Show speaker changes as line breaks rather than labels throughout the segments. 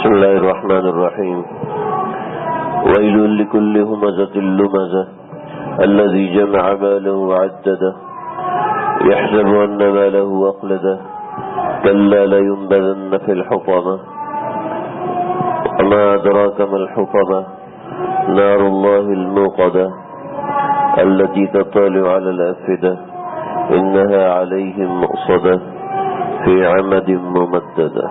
بسم الله الرحمن الرحيم. ويل لكل همزة لمزة الذي جمع ماله وعدده يحسب أن ماله أخلده كلا لينبذن في الحطمة وما أدراك ما الحطمة نار الله الموقدة التي تطلع على الأفئدة إنها عليهم مؤصدة في عمد ممددة.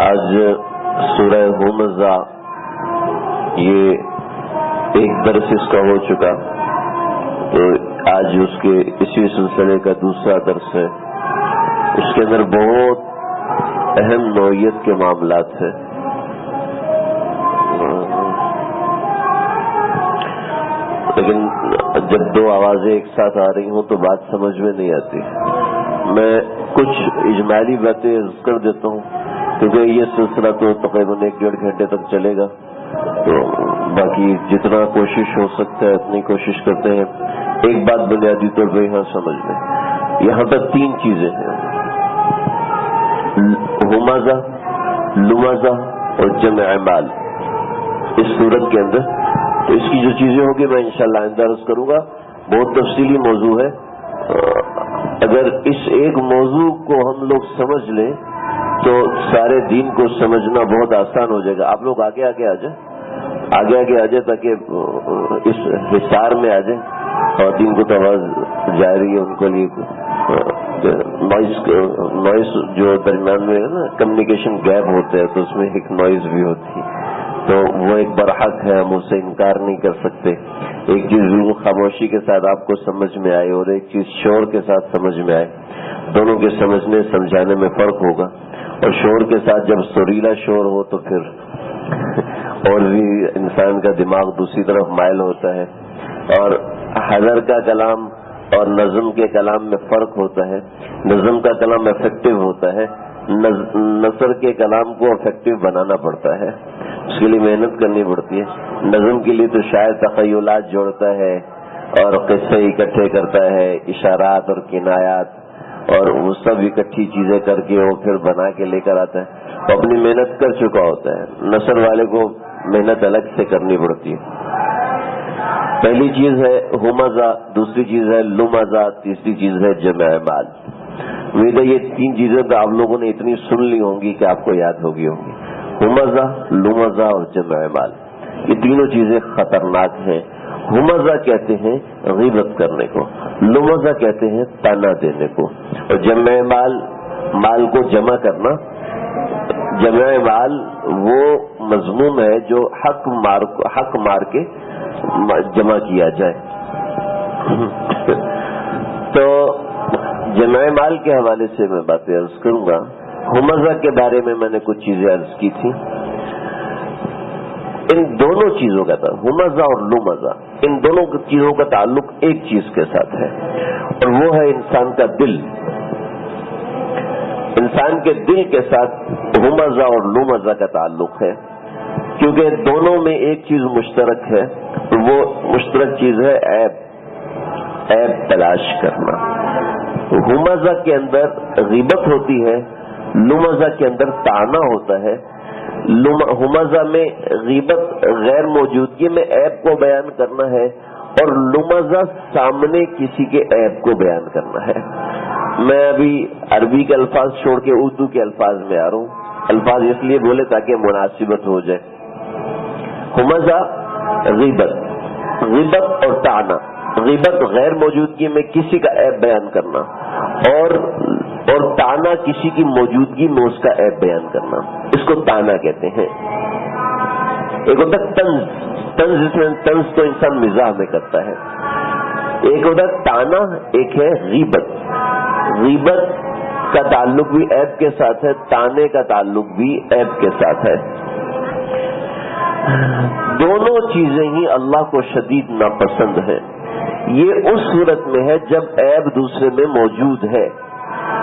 آج سورہ ہمزہ یہ ایک درس اس کا ہو چکا، تو آج اس کے اسی سلسلے کا دوسرا درس ہے. اس کے اندر بہت اہم نوعیت کے معاملات ہیں. لیکن جب دو آوازیں ایک ساتھ آ رہی ہوں تو بات سمجھ میں نہیں آتی. میں کچھ اجمالی باتیں کر دیتا ہوں کیونکہ یہ سلسلہ تو تقریباً 1-1.5 گھنٹے تک چلے گا، تو باقی جتنا کوشش ہو سکتا ہے اتنی کوشش کرتے ہیں. ایک بات بنیادی طور پہ یہاں سمجھ لیں، یہاں پر 3 چیزیں ہیں: ہمزہ، لمزہ اور جمع مال اس صورت کے اندر. تو اس کی جو چیزیں ہوگی میں انشاءاللہ آئندہ عرض کروں گا. بہت تفصیلی موضوع ہے. اگر اس ایک موضوع کو ہم لوگ سمجھ لیں تو سارے دین کو سمجھنا بہت آسان ہو جائے گا. آپ لوگ آگے آ جائیں، تاکہ اس حصار میں آ جائیں. خواتین کو تو آواز جا رہی ہے، ان کے لیے نوائز جو درمیان میں ہے نا، کمیونیکیشن گیپ ہوتا ہے تو اس میں ایک نوائز بھی ہوتی ہے، تو وہ ایک برحق ہے، ہم اسے انکار نہیں کر سکتے. ایک چیز بالکل خاموشی کے ساتھ آپ کو سمجھ میں آئے اور ایک چیز شور کے ساتھ سمجھ میں آئے، دونوں کے سمجھنے سمجھانے میں فرق ہوگا. اور شور کے ساتھ جب سریلا شور ہو تو پھر اور بھی انسان کا دماغ دوسری طرف مائل ہوتا ہے. اور حضر کا کلام اور نظم کے کلام میں فرق ہوتا ہے. نظم کا کلام افیکٹو ہوتا ہے، نثر کے کلام کو افیکٹو بنانا پڑتا ہے، اس کے لیے محنت کرنی پڑتی ہے. نظم کے لیے تو شاعر تخیلات جوڑتا ہے اور قصے اکٹھے کرتا ہے، اشارات اور کنایات اور وہ سب اکٹھی چیزیں کر کے وہ پھر بنا کے لے کر آتا ہے، وہ اپنی محنت کر چکا ہوتا ہے. نثر والے کو محنت الگ سے کرنی پڑتی ہے. پہلی چیز ہے ہمزہ، دوسری چیز ہے لمزہ، تیسری چیز ہے جمع مال. امید ہے یہ 3 چیزیں تو آپ لوگوں نے اتنی سن لی ہوں گی کہ آپ کو یاد ہوگی ہوں گی. ہمزہ، لمزہ اور جمع مال، یہ تینوں چیزیں خطرناک ہیں. ہمزہ کہتے ہیں غیبت کرنے کو، لمزہ کہتے ہیں تانا دینے کو، اور جمع مال کو جمع کرنا. جمع مال وہ مضمون ہے جو حق مار کے جمع کیا جائے. تو جمع مال کے حوالے سے میں باتیں عرض کروں گا. ہمزہ کے بارے میں نے کچھ چیزیں عرض کی تھی. ان دونوں چیزوں کا تھا، ہمزہ اور لمزہ، ان دونوں چیزوں کا تعلق ایک چیز کے ساتھ ہے اور وہ ہے انسان کا دل. انسان کے دل کے ساتھ ہمزہ اور لمزہ کا تعلق ہے، کیونکہ دونوں میں ایک چیز مشترک ہے. وہ مشترک چیز ہے عیب تلاش کرنا. ہمزہ کے اندر غیبت ہوتی ہے، لمزہ کے اندر طعنہ ہوتا ہے. ہمزہ میں غیبت غیر موجودگی میں عیب کو بیان کرنا ہے اور لمزہ سامنے کسی کے عیب کو بیان کرنا ہے. میں ابھی عربی کے الفاظ چھوڑ کے اردو کے الفاظ میں آ رہا ہوں. الفاظ اس لیے بولے تاکہ مناسبت ہو جائے. ہمزہ غیبت اور طعنہ. غیبت غیر موجودگی میں کسی کا عیب بیان کرنا اور طعنہ کسی کی موجودگی میں اس کا عیب بیان کرنا، اس کو طعنہ کہتے ہیں. ایک ہوتا ہے طنز تو انسان مزاح میں کرتا ہے. ایک ہوتا ہے طعنہ، ایک ہے غیبت. غیبت کا تعلق بھی عیب کے ساتھ ہے، طعنے کا تعلق بھی عیب کے ساتھ ہے. دونوں چیزیں ہی اللہ کو شدید ناپسند ہیں. یہ اس صورت میں ہے جب عیب دوسرے میں موجود ہے.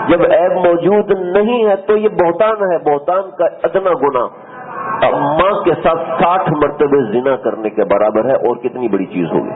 جب عیب موجود نہیں ہے تو یہ بہتان ہے. بہتان کا ادنا گناہ ماں کے ساتھ 60 مرتبہ زنا کرنے کے برابر ہے، اور کتنی بڑی چیز ہوگی.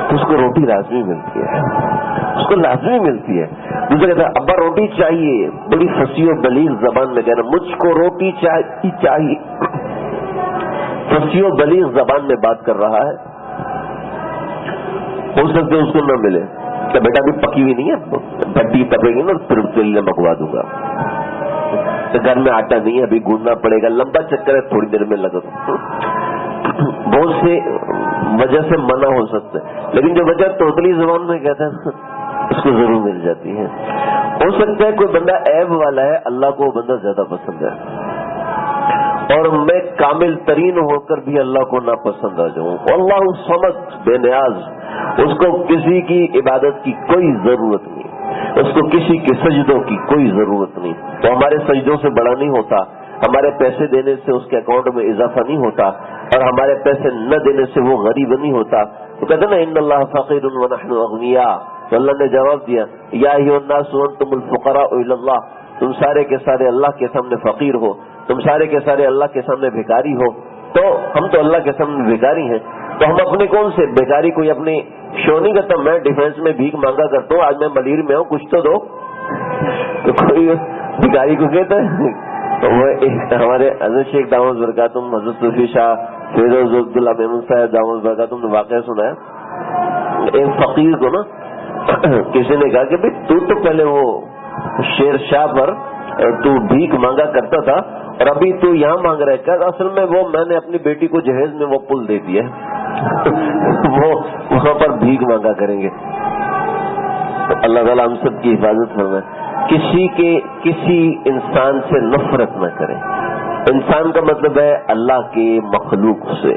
تو اس کو روٹی لازمی ملتی ہے، اس کو لازمی ملتی ہے. دوسرا کہتا ہے ابا روٹی چاہیے، بڑی فصیح و بلیغ زبان میں کہنا مجھ کو روٹی چاہیے، فصیح و بلیغ زبان میں بات کر رہا ہے. ہو سکتے اس کو نہ ملے کہ بیٹا بھی پکی ہوئی نہیں ہے، بھٹی تپے گی نا پھر تیل منگوا دوں گا، تو گھر میں آٹا نہیں ہے ابھی گھونڈنا پڑے گا، لمبا چکر ہے تھوڑی دیر میں لگا. بہت سے وجہ سے منع ہو سکتا ہے، لیکن جو وجہ توتلی زبان میں کہتا ہے اس کو ضرور مل جاتی ہے. ہو سکتا ہے کوئی بندہ عیب والا ہے، اللہ کو وہ بندہ زیادہ پسند ہے، اور میں کامل ترین ہو کر بھی اللہ کو ناپسند آ جاؤں. اللہ صمد، بے نیاز، اس کو کسی کی عبادت کی کوئی ضرورت نہیں، اس کو کسی کے سجدوں کی کوئی ضرورت نہیں. تو ہمارے سجدوں سے بڑا نہیں ہوتا، ہمارے پیسے دینے سے اس کے اکاؤنٹ میں اضافہ نہیں ہوتا، اور ہمارے پیسے نہ دینے سے وہ غریب نہیں ہوتا. تو کہتے نا ان اللہ فقیر ونحن اغنیاء، تو اللہ نے جواب دیا یا ایھا الناس انتم الفقراء الی اللہ، تم سارے کے سارے اللہ کے سامنے فقیر ہو، تم سارے کے سارے اللہ کے سامنے بھکاری ہو. تو ہم تو اللہ کے سامنے بھکاری ہیں، تو ہم اپنے کون سے بھکاری کوئی اپنی شو نہیں کرتا. میں ڈیفینس میں بھیک مانگا کرتا ہوں، آج میں ملیر میں ہوں کچھ تو دو، تو کوئی بھکاری کو کہتا ہے. وہ ایک ہمارے حضرت شیخ دامت برکاتہم حضرت صوفی شاہ فیروز عبداللہ میمون صاحب دامت برکاتہم نے واقعہ سنا ہے. ایک فقیر کو نا کسی نے کہا کہ بھائی تو پہلے وہ شیر شاہ پر تو بھیک مانگا کرتا تھا اور ابھی تو یہاں مانگ رہا ہے. کہ اصل میں وہ میں نے اپنی بیٹی کو جہیز میں وہ پل دے دیا وہ وہاں پر بھیک مانگا کریں گے. اللہ تعالیٰ ہم سب کی حفاظت فرمائے. کسی انسان سے نفرت نہ کریں. انسان کا مطلب ہے اللہ کے مخلوق سے.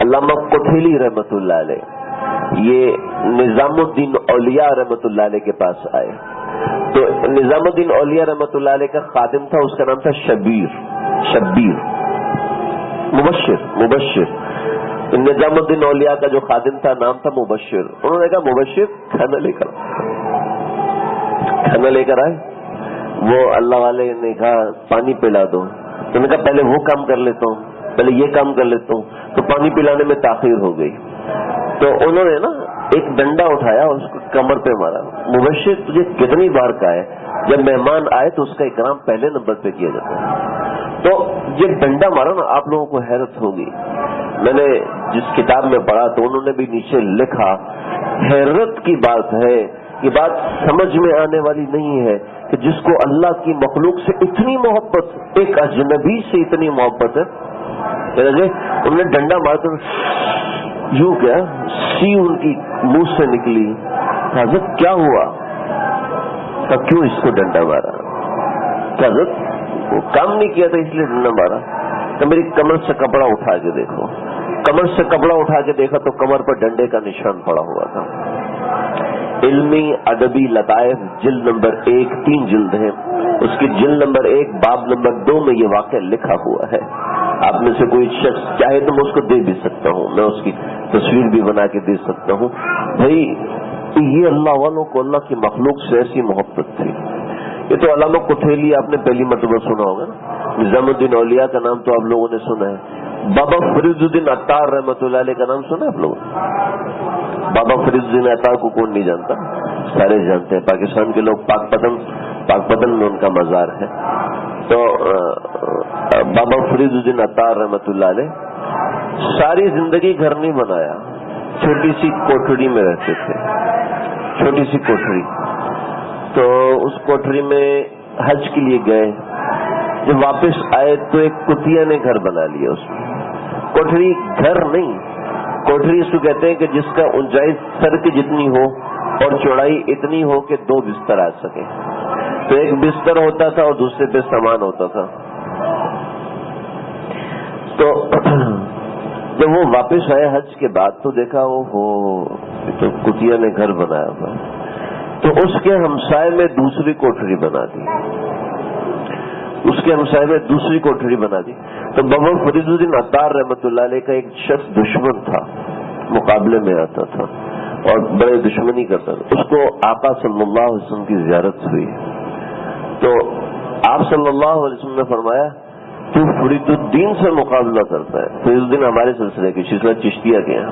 علامہ کوٹھیلی رحمت اللہ علیہ یہ نظام الدین اولیاء رحمت اللہ علیہ کے پاس آئے. تو نظام الدین اولیاء رحمت اللہ علیہ کا خادم تھا، اس کا نام تھا شبیر مبشر. نظام الدین اولیاء کا جو خادم تھا نام تھا مبشر. انہوں نے کہا مبشر کھانا لے کر آئے. وہ اللہ والے نے کہا پانی پلا دو. تو نے کہا پہلے وہ کام کر لیتا ہوں، پہلے یہ کام کر لیتا ہوں. تو پانی پلانے میں تاخیر ہو گئی، تو انہوں نے نا ایک ڈنڈا اٹھایا اور اس کو کمر پہ مارا. مبشر تجھے کتنی بار کہا ہے جب مہمان آئے تو اس کا اکرام پہلے نمبر پہ کیا جاتا ہے. تو یہ ڈنڈا مارا نا آپ لوگوں کو حیرت ہوگی. میں نے جس کتاب میں پڑھا تو انہوں نے بھی نیچے لکھا حیرت کی بات ہے، یہ بات سمجھ میں آنے والی نہیں ہے کہ جس کو اللہ کی مخلوق سے اتنی محبت، ایک اجنبی سے اتنی محبت ہے. انہوں نے ڈنڈا مارا تو یوں کیا سی ان کی منہ سے نکلی. حضرت کیا ہوا؟ کیوں اس کو ڈنڈا مارا؟ حضرت وہ کام نہیں کیا تھا اس لیے ڈنڈا مارا. تو میری کمر سے کپڑا اٹھا کے دیکھو. کمر سے کپڑا اٹھا کے دیکھا تو کمر پر ڈنڈے کا نشان پڑا ہوا تھا. علمی ادبی لطائف جلد نمبر 1 3 جلد ہیں، اس کی جلد نمبر 1 باب نمبر 2 میں یہ واقعہ لکھا ہوا ہے. آپ میں سے کوئی شخص چاہے تو میں اس کو دے بھی سکتا ہوں، میں اس کی تصویر بھی بنا کے دے سکتا ہوں. بھائی یہ اللہ والوں کو اللہ کی مخلوق سے ایسی محبت تھی. یہ تو علامہ کوٹھیلی آپ نے پہلی مرتبہ سنا ہوگا نا. نظام الدین اولیاء کا نام تو آپ لوگوں نے سنا ہے. بابا فرید الدین عطار رحمۃ اللہ علیہ کا نام سنا آپ لوگوں نے؟ بابا فرید الدین عطار کو کون نہیں جانتا؟ سارے جانتے ہیں. پاکستان کے لوگ پاک پتن میں ان کا مزار ہے. تو بابا فرید الدین عطار رحمۃ اللہ علیہ ساری زندگی گھر نہیں بنایا، چھوٹی سی کوٹھڑی میں رہتے تھے، چھوٹی سی کوٹھڑی. تو اس کوٹھڑی میں حج کے لیے گئے. جب واپس آئے تو ایک کتیا نے گھر بنا لیا. اس میں کوٹھڑی گھر نہیں، کوٹھڑی اس کو کہتے ہیں کہ جس کا اونچائی سر کی جتنی ہو اور چوڑائی اتنی ہو کہ 2 بستر آ سکے. تو ایک بستر ہوتا تھا اور دوسرے پہ سامان ہوتا تھا. تو جب وہ واپس آئے حج کے بعد تو دیکھا تو کتیا نے گھر بنایا تھا. تو اس کے ہمسائے میں دوسری کوٹھڑی بنا دی، اس کے ہمسائے میں دوسری کوٹھڑی بنا دی. تو بابا فرید الدین عطار رحمۃ اللہ علیہ کا ایک شخص دشمن تھا، مقابلے میں آتا تھا اور بڑے دشمنی کرتا تھا. اس کو آقا صلی اللہ علیہ وسلم کی زیارت ہوئی. تو آپ صلی اللہ علیہ وسلم نے فرمایا تو فرید الدین سے مقابلہ کرتا ہے. فرید الدین ہمارے سلسلے کے سلسلہ چشتیہ کے ہیں.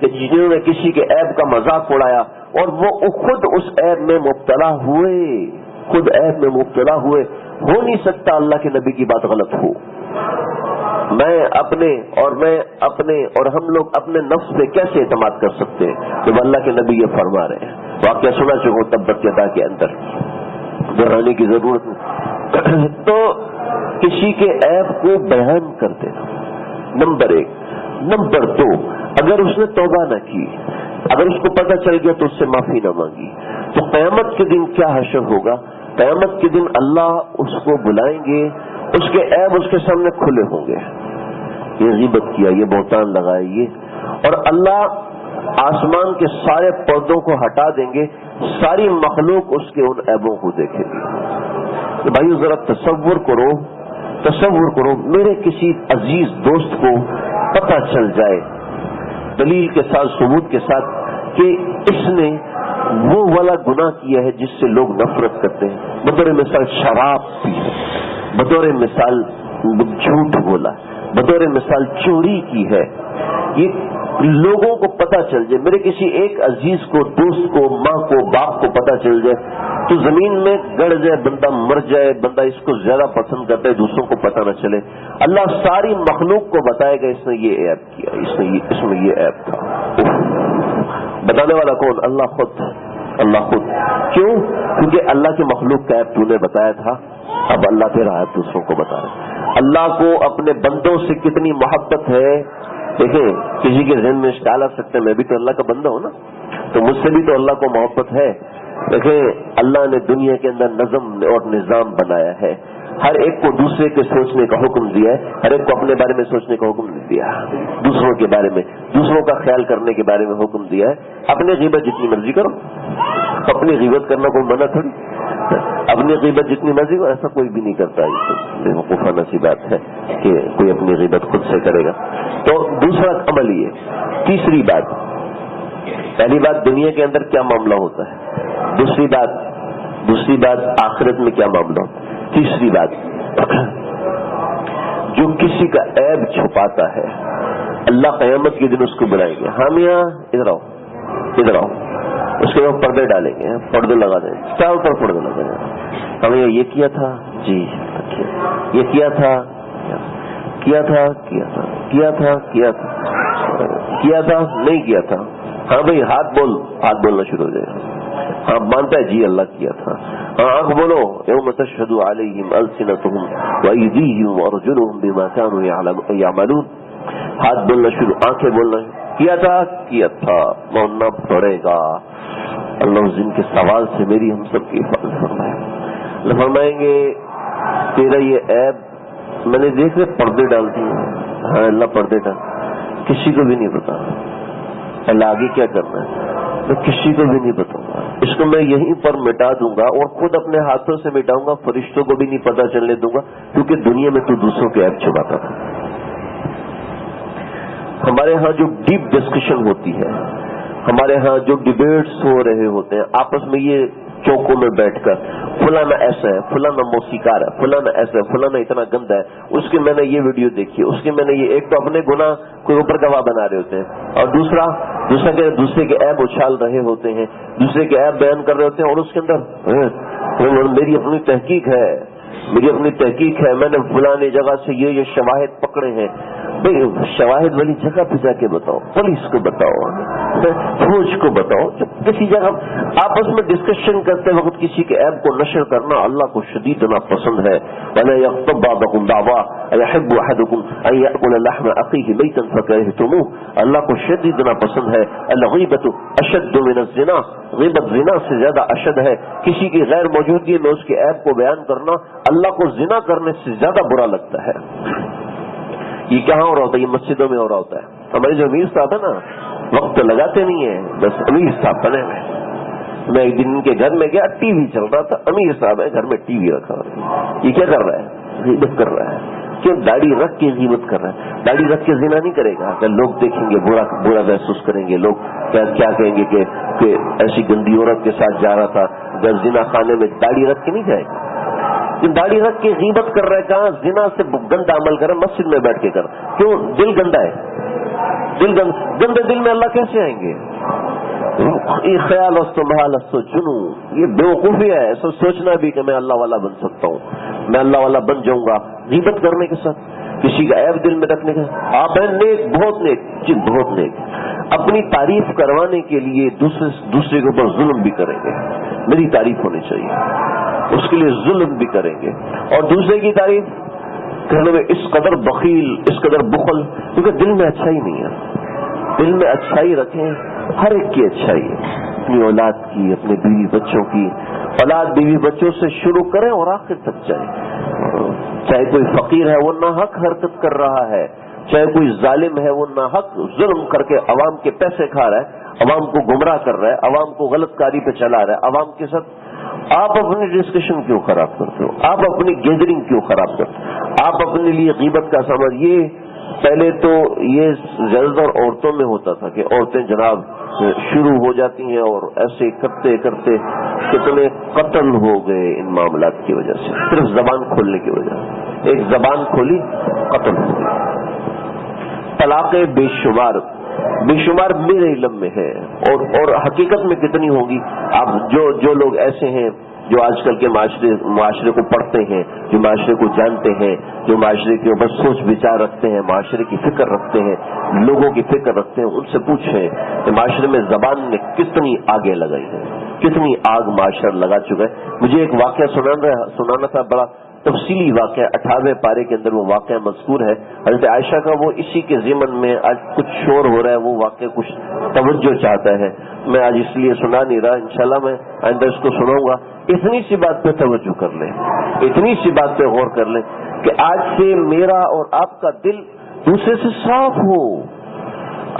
کہ جنہوں نے کسی کے عیب کا مذاق اڑایا اور وہ خود اس عیب میں مبتلا ہوئے، خود عیب میں مبتلا ہوئے. ہو نہیں سکتا اللہ کے نبی کی بات غلط ہو. میں اپنے اور ہم لوگ اپنے نفس پہ کیسے اعتماد کر سکتے ہیں جب اللہ کے نبی یہ فرما رہے ہیں؟ واقعہ سنا چکو تبت یدا کے اندر، دہرانے کی ضرورت نہیں. تو کسی کے عیب کو بیان کر دینا نمبر 1. نمبر 2، اگر اس نے توبہ نہ کی، اگر اس کو پتہ چل گیا تو اس سے معافی نہ مانگی، تو قیامت کے دن کیا حشر ہوگا؟ قیامت کے دن اللہ اس کو بلائیں گے، اس کے عیب اس کے سامنے کھلے ہوں گے. یہ غیبت کیا، یہ بہتان لگایا، یہ، اور اللہ آسمان کے سارے پردوں کو ہٹا دیں گے، ساری مخلوق اس کے ان عیبوں کو دیکھے گی. تو بھائیو ذرا تصور کرو میرے کسی عزیز دوست کو پتہ چل جائے دلیل کے ساتھ، ثبوت کے ساتھ، کہ اس نے وہ والا گناہ کیا ہے جس سے لوگ نفرت کرتے ہیں. بطور مثال شراب پی ہے، بطور مثال جھوٹ بولا، بطور مثال چوری کی ہے. یہ لوگوں کو پتہ چل جائے، میرے کسی ایک عزیز کو، دوست کو، ماں کو، باپ کو پتہ چل جائے تو زمین میں گڑ جائے، بندہ مر جائے، بندہ اس کو زیادہ پسند کرتا ہے، دوسروں کو پتہ نہ چلے. اللہ ساری مخلوق کو بتائے گا اس نے یہ عیب کیا، اس میں یہ عیب تھا. بتانے والا کون؟ اللہ خود. کیوں؟ کیونکہ اللہ کی مخلوق کا عیب تو نے بتایا تھا، اب اللہ تیرا عیب دوسروں کو بتا رہا. اللہ کو اپنے بندوں سے کتنی محبت ہے. دیکھیں کسی کے ذہن میں اشکال آ سکتے ہیں، میں بھی تو اللہ کا بندہ ہوں نا، تو مجھ سے بھی تو اللہ کو محبت ہے. دیکھیں اللہ نے دنیا کے اندر نظم اور نظام بنایا ہے، ہر ایک کو دوسرے کے سوچنے کا حکم دیا ہے، ہر ایک کو اپنے بارے میں سوچنے کا حکم نہیں دیا، دوسروں کے بارے میں، دوسروں کا خیال کرنے کے بارے میں حکم دیا ہے. اپنی غیبت جتنی مرضی کرو، اپنی غیبت کرنا کوئی منع تھوڑی، اپنی غیبت جتنی مرضی کرو، ایسا کوئی بھی نہیں کرتا. بے وقوفانہ سی بات ہے کہ کوئی اپنی غیبت خود سے کرے گا. تو دوسرا عمل یہ. تیسری بات، پہلی بات دنیا کے اندر کیا معاملہ ہوتا ہے، دوسری بات آخرت میں کیا معاملہ ہوتا ہے. تیسری بات، جو کسی کا عیب چھپاتا ہے اللہ قیامت کے دن اس کو بلائیں گے. ہاں میاں ادھر آؤ، اس کے بعد پردے ڈالیں گے، پردے لگا دیں گے، چاروں طرف پردے لگا دیں گے. ہمیں یہ کیا تھا جی، یہ کیا تھا نہیں کیا تھا. ہاں بھائی ہاتھ بولنا شروع ہو جائے گا. ہاں مانتا ہے جی اللہ کیا تھا. ہاں آنکھ بولو، یوم تشہد علیہم السنتہم وایدیہم وارجلہم بما کانوا یعملون. ہاتھ بولنا شروع، آنکھیں بولنا شروع. کیا تھا ماننا پڑے گا. اللہ اس دن کے سوال سے میری ہم سب کی حفاظت فرمائے. اللہ فرمائیں گے تیرا یہ عیب میں نے دیکھ لے پردے ڈال دیے. ہاں اللہ پردے ڈال، کسی کو بھی نہیں بتا. اللہ آگے کیا کرنا ہے میں کسی کو بھی نہیں بتاؤں گا، اس کو میں یہیں پر مٹا دوں گا اور خود اپنے ہاتھوں سے مٹاؤں گا، فرشتوں کو بھی نہیں پتا چلنے دوں گا، کیونکہ دنیا میں تو دوسروں کے عیب چھپاتا تھا. ہمارے ہاں جو ڈیپ ڈسکشن ہوتی ہے، ہمارے ہاں جو ڈیبیٹس ہو رہے ہوتے ہیں آپس میں، یہ چوکوں میں بیٹھ کر فلانا ایسا ہے، فلانا موسیقار ہے، فلانا ایسا ہے، فلانا اتنا گندا ہے، اس کی میں نے یہ ویڈیو دیکھی، اس کی میں نے یہ. ایک تو اپنے گناہ کوئی اوپر گواہ بنا رہے ہوتے ہیں، اور دوسرے کے عیب اچھال رہے ہوتے ہیں، دوسرے کے عیب بیان کر رہے ہوتے ہیں، اور اس کے اندر میری اپنی تحقیق ہے، میں نے فلانے جگہ سے یہ شواہد پکڑے ہیں. بھائی شواہد والی جگہ پہ جا کے بتاؤ، پولیس کو بتاؤ، فوج کو بتاؤ. کسی جگہ آپس میں ڈسکشن کرتے وقت کسی کے عیب کو نشر کرنا اللہ کو شدید ناپسند ہے. وَلَا يَغْتَبْ بَعْضُكُمْ بَعْضًا أَيَحِبُّ أَحَدُكُمْ أَن يَأْكُلَ لَحْمَ أَخِيهِ مَيْتًا فَكَرِهْتُمُوهُ. اللہ کو شدید ناپسند ہے. الْغِيبَةُ أَشَدُّ مِنَ الزِّنَا. غیبت زنا سے زیادہ اشد ہے. کسی کی غیر موجودگی میں اس کے عیب کو بیان کرنا اللہ کو زنا کرنے سے زیادہ برا لگتا ہے. یہ کہاں ہو رہا ہوتا ہے؟ یہ مسجدوں میں ہو رہا ہوتا ہے. ہمارے جو امیر صاحب ہے نا، وقت تو لگاتے نہیں ہیں، بس امیر صاحب بنے ہوئے. میں ایک دن ان کے گھر میں گیا، ٹی وی چل رہا تھا، امیر صاحب ہے گھر میں ٹی وی رکھا ہوا. یہ کیا کر رہا ہے؟ غیبت کر رہا ہے. کیوں؟ داڑھی رکھ کے غیبت کر رہا ہے. داڑھی رکھ کے زنا نہیں کرے گا، اگر لوگ دیکھیں گے برا محسوس کریں گے. لوگ کیا کہیں گے کہ ایسی گندی عورت کے ساتھ جا رہا تھا. جب زنا خانے میں داڑھی رکھ کے نہیں جائے گا، داڑھی رکھ کے غیبت کر رہا ہے. کہاں؟ زنا سے گندا عمل کر رہا ہے، مسجد میں بیٹھ کے کر. کیوں؟ دل گندا ہے. دل گندے دل میں اللہ کیسے آئیں گے؟ یہ خیال محال جنو، یہ بیوقوفی ہے ایسا سوچنا بھی کہ میں اللہ والا بن سکتا ہوں، میں اللہ والا بن جاؤں گا غیبت کرنے کے ساتھ، کسی کا عیب دل میں رکھنے کا۔ آپ ہیں نیک، بہت نیک، جی بہت نیک، اپنی تعریف کروانے کے لیے دوسرے کے اوپر ظلم بھی کریں گے، میری تعریف ہونی چاہیے، اس کے لیے ظلم بھی کریں گے، اور دوسرے کی تعریف کرنے میں اس قدر بخیل، اس قدر بخل، کیونکہ دل میں اچھائی نہیں ہے۔ دل میں اچھائی رکھیں، ہر ایک کی اچھائی ہے، اپنی اولاد کی، اپنے بیوی بچوں کی، اولاد بیوی بچوں سے شروع کریں اور آخر تک جائیں۔ چاہے کوئی فقیر ہے وہ ناحق حرکت کر رہا ہے، چاہے کوئی ظالم ہے وہ ناحق ظلم کر کے عوام کے پیسے کھا رہا ہے، عوام کو گمراہ کر رہا ہے، عوام کو غلط کاری پہ چلا رہا ہے، عوام کے ساتھ آپ اپنی ڈسکشن کیوں خراب کرتے ہو؟ آپ اپنی گیدرنگ کیوں خراب کرتے ہو؟ آپ اپنے لیے غیبت کا سامان، یہ پہلے تو یہ زیادہ تر عورتوں میں ہوتا تھا کہ عورتیں جناب شروع ہو جاتی ہیں اور ایسے کرتے کرتے کتنے قتل ہو گئے ان معاملات کی وجہ سے، صرف زبان کھولنے کی وجہ سے، ایک زبان کھولی قتل ہو گئی۔ طلاقیں بے شمار میرے علم میں ہے، اور حقیقت میں کتنی ہوگی؟ آپ جو لوگ ایسے ہیں جو آج کل کے معاشرے کو پڑھتے ہیں، جو معاشرے کو جانتے ہیں، جو معاشرے کے اوپر سوچ بچار رکھتے ہیں، معاشرے کی فکر رکھتے ہیں، لوگوں کی فکر رکھتے ہیں، ان سے پوچھیں کہ معاشرے میں زبان نے کتنی آگے لگائی ہے، کتنی آگ معاشرہ لگا چکا ہے۔ مجھے ایک واقعہ سنانا تھا، بڑا تفصیلی واقعہ، 18ویں پارے کے اندر وہ واقعہ مذکور ہے حضرت عائشہ کا، وہ اسی کے ضمن میں آج کچھ شور ہو رہا ہے، وہ واقعہ کچھ توجہ چاہتا ہے، میں آج اس لیے سنا نہیں رہا، انشاءاللہ میں آئندہ اس کو سناؤں گا۔ اتنی سی بات پہ توجہ کر لیں، اتنی سی بات پہ غور کر لیں کہ آج سے میرا اور آپ کا دل دوسرے سے صاف ہو،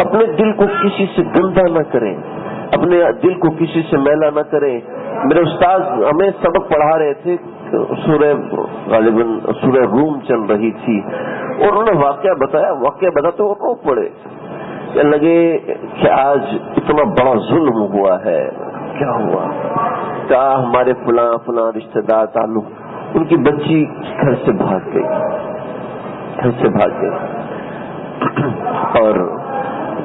اپنے دل کو کسی سے گندا نہ کریں، اپنے دل کو کسی سے میلا نہ کریں۔ میرے استاد ہمیں سبق پڑھا رہے تھے، غالباً سورہ روم چل رہی تھی، اور انہوں نے واقعہ بتاتے وہ رو پڑے کہ لگے کہ آج اتنا بڑا ظلم ہوا ہے، کیا ہوا؟ کیا ہمارے فلاں رشتہ دار تعلق، ان کی بچی گھر سے بھاگ گئی اور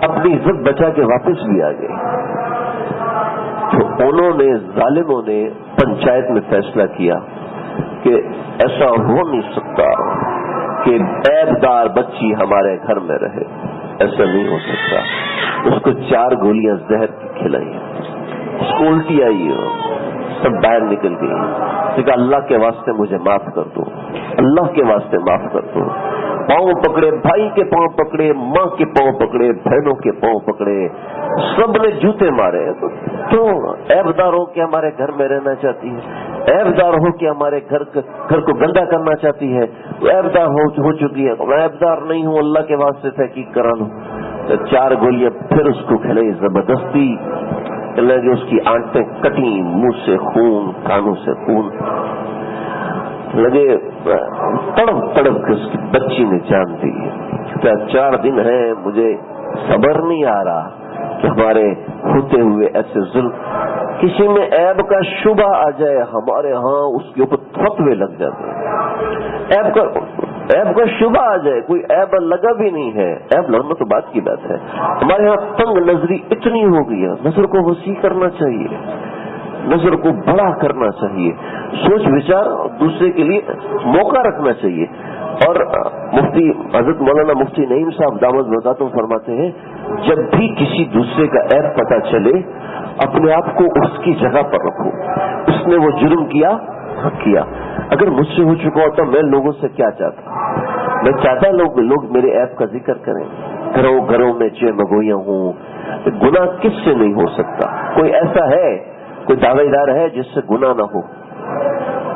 اپنی عزت بچا کے واپس بھی آ گئی، تو ظالموں نے پنچایت میں فیصلہ کیا کہ ایسا ہو نہیں سکتا کہ عیب دار بچی ہمارے گھر میں رہے، ایسا نہیں ہو سکتا۔ اس کو 4 گولیاں زہر کی کھلائی، اس کو الٹی آئی، سب باہر نکل گئی، کہ اللہ کے واسطے مجھے معاف کر دو، اللہ کے واسطے معاف کر دو۔ پاؤں پکڑے، بھائی کے پاؤں پکڑے، ماں کے پاؤں پکڑے، بہنوں کے پاؤں پکڑے، سب نے جوتے مارے۔ تو عیب دار ہو کہ ہمارے گھر میں رہنا چاہتی ہے، عیب دار ہو کہ ہمارے گھر کو گندا کرنا چاہتی ہے، عیب دار ہو چکی ہے، میں عیب دار نہیں ہوں، اللہ کے واسطے تحقیق کرا لوں۔ 4 گولیاں پھر اس کو کھلائی زبردستی، لگے اس کی آنٹیں کٹی، منہ سے خون، کانوں سے خون، لگے تڑپ کے اس کی بچی نے جان دی۔ 4 دن ہیں، مجھے صبر نہیں آ رہا کہ ہمارے ہوتے ہوئے ایسے ظلم، کسی میں عیب کا شبہ آ جائے ہمارے ہاں اس کے اوپر فتوے لگ جاتے ہیں، عیب کا شبہ آ جائے، کوئی عیب لگا بھی نہیں ہے، عیب لگنا تو بات کی بات ہے۔ ہمارے ہاں تنگ نظری اتنی ہو گئی ہے، نظر کو وسیع کرنا چاہیے، نظر کو بڑا کرنا چاہیے، سوچ وچار دوسرے کے لیے موقع رکھنا چاہیے۔ اور مفتی حضرت مولانا مفتی نعیم صاحب دامت برکاتہ فرماتے ہیں، جب بھی کسی دوسرے کا عیب پتہ چلے اپنے آپ کو اس کی جگہ پر رکھو، اس نے وہ جرم کیا، اگر مجھ سے ہو چکا ہوتا میں لوگوں سے کیا چاہتا؟ میں چاہتا لوگ میرے عیب کا ذکر کریں، گھروں میں چے مگویاں ہوں، گناہ کس سے نہیں ہو سکتا؟ کوئی ایسا ہے، کوئی دعوے دار ہے جس سے گناہ نہ ہو؟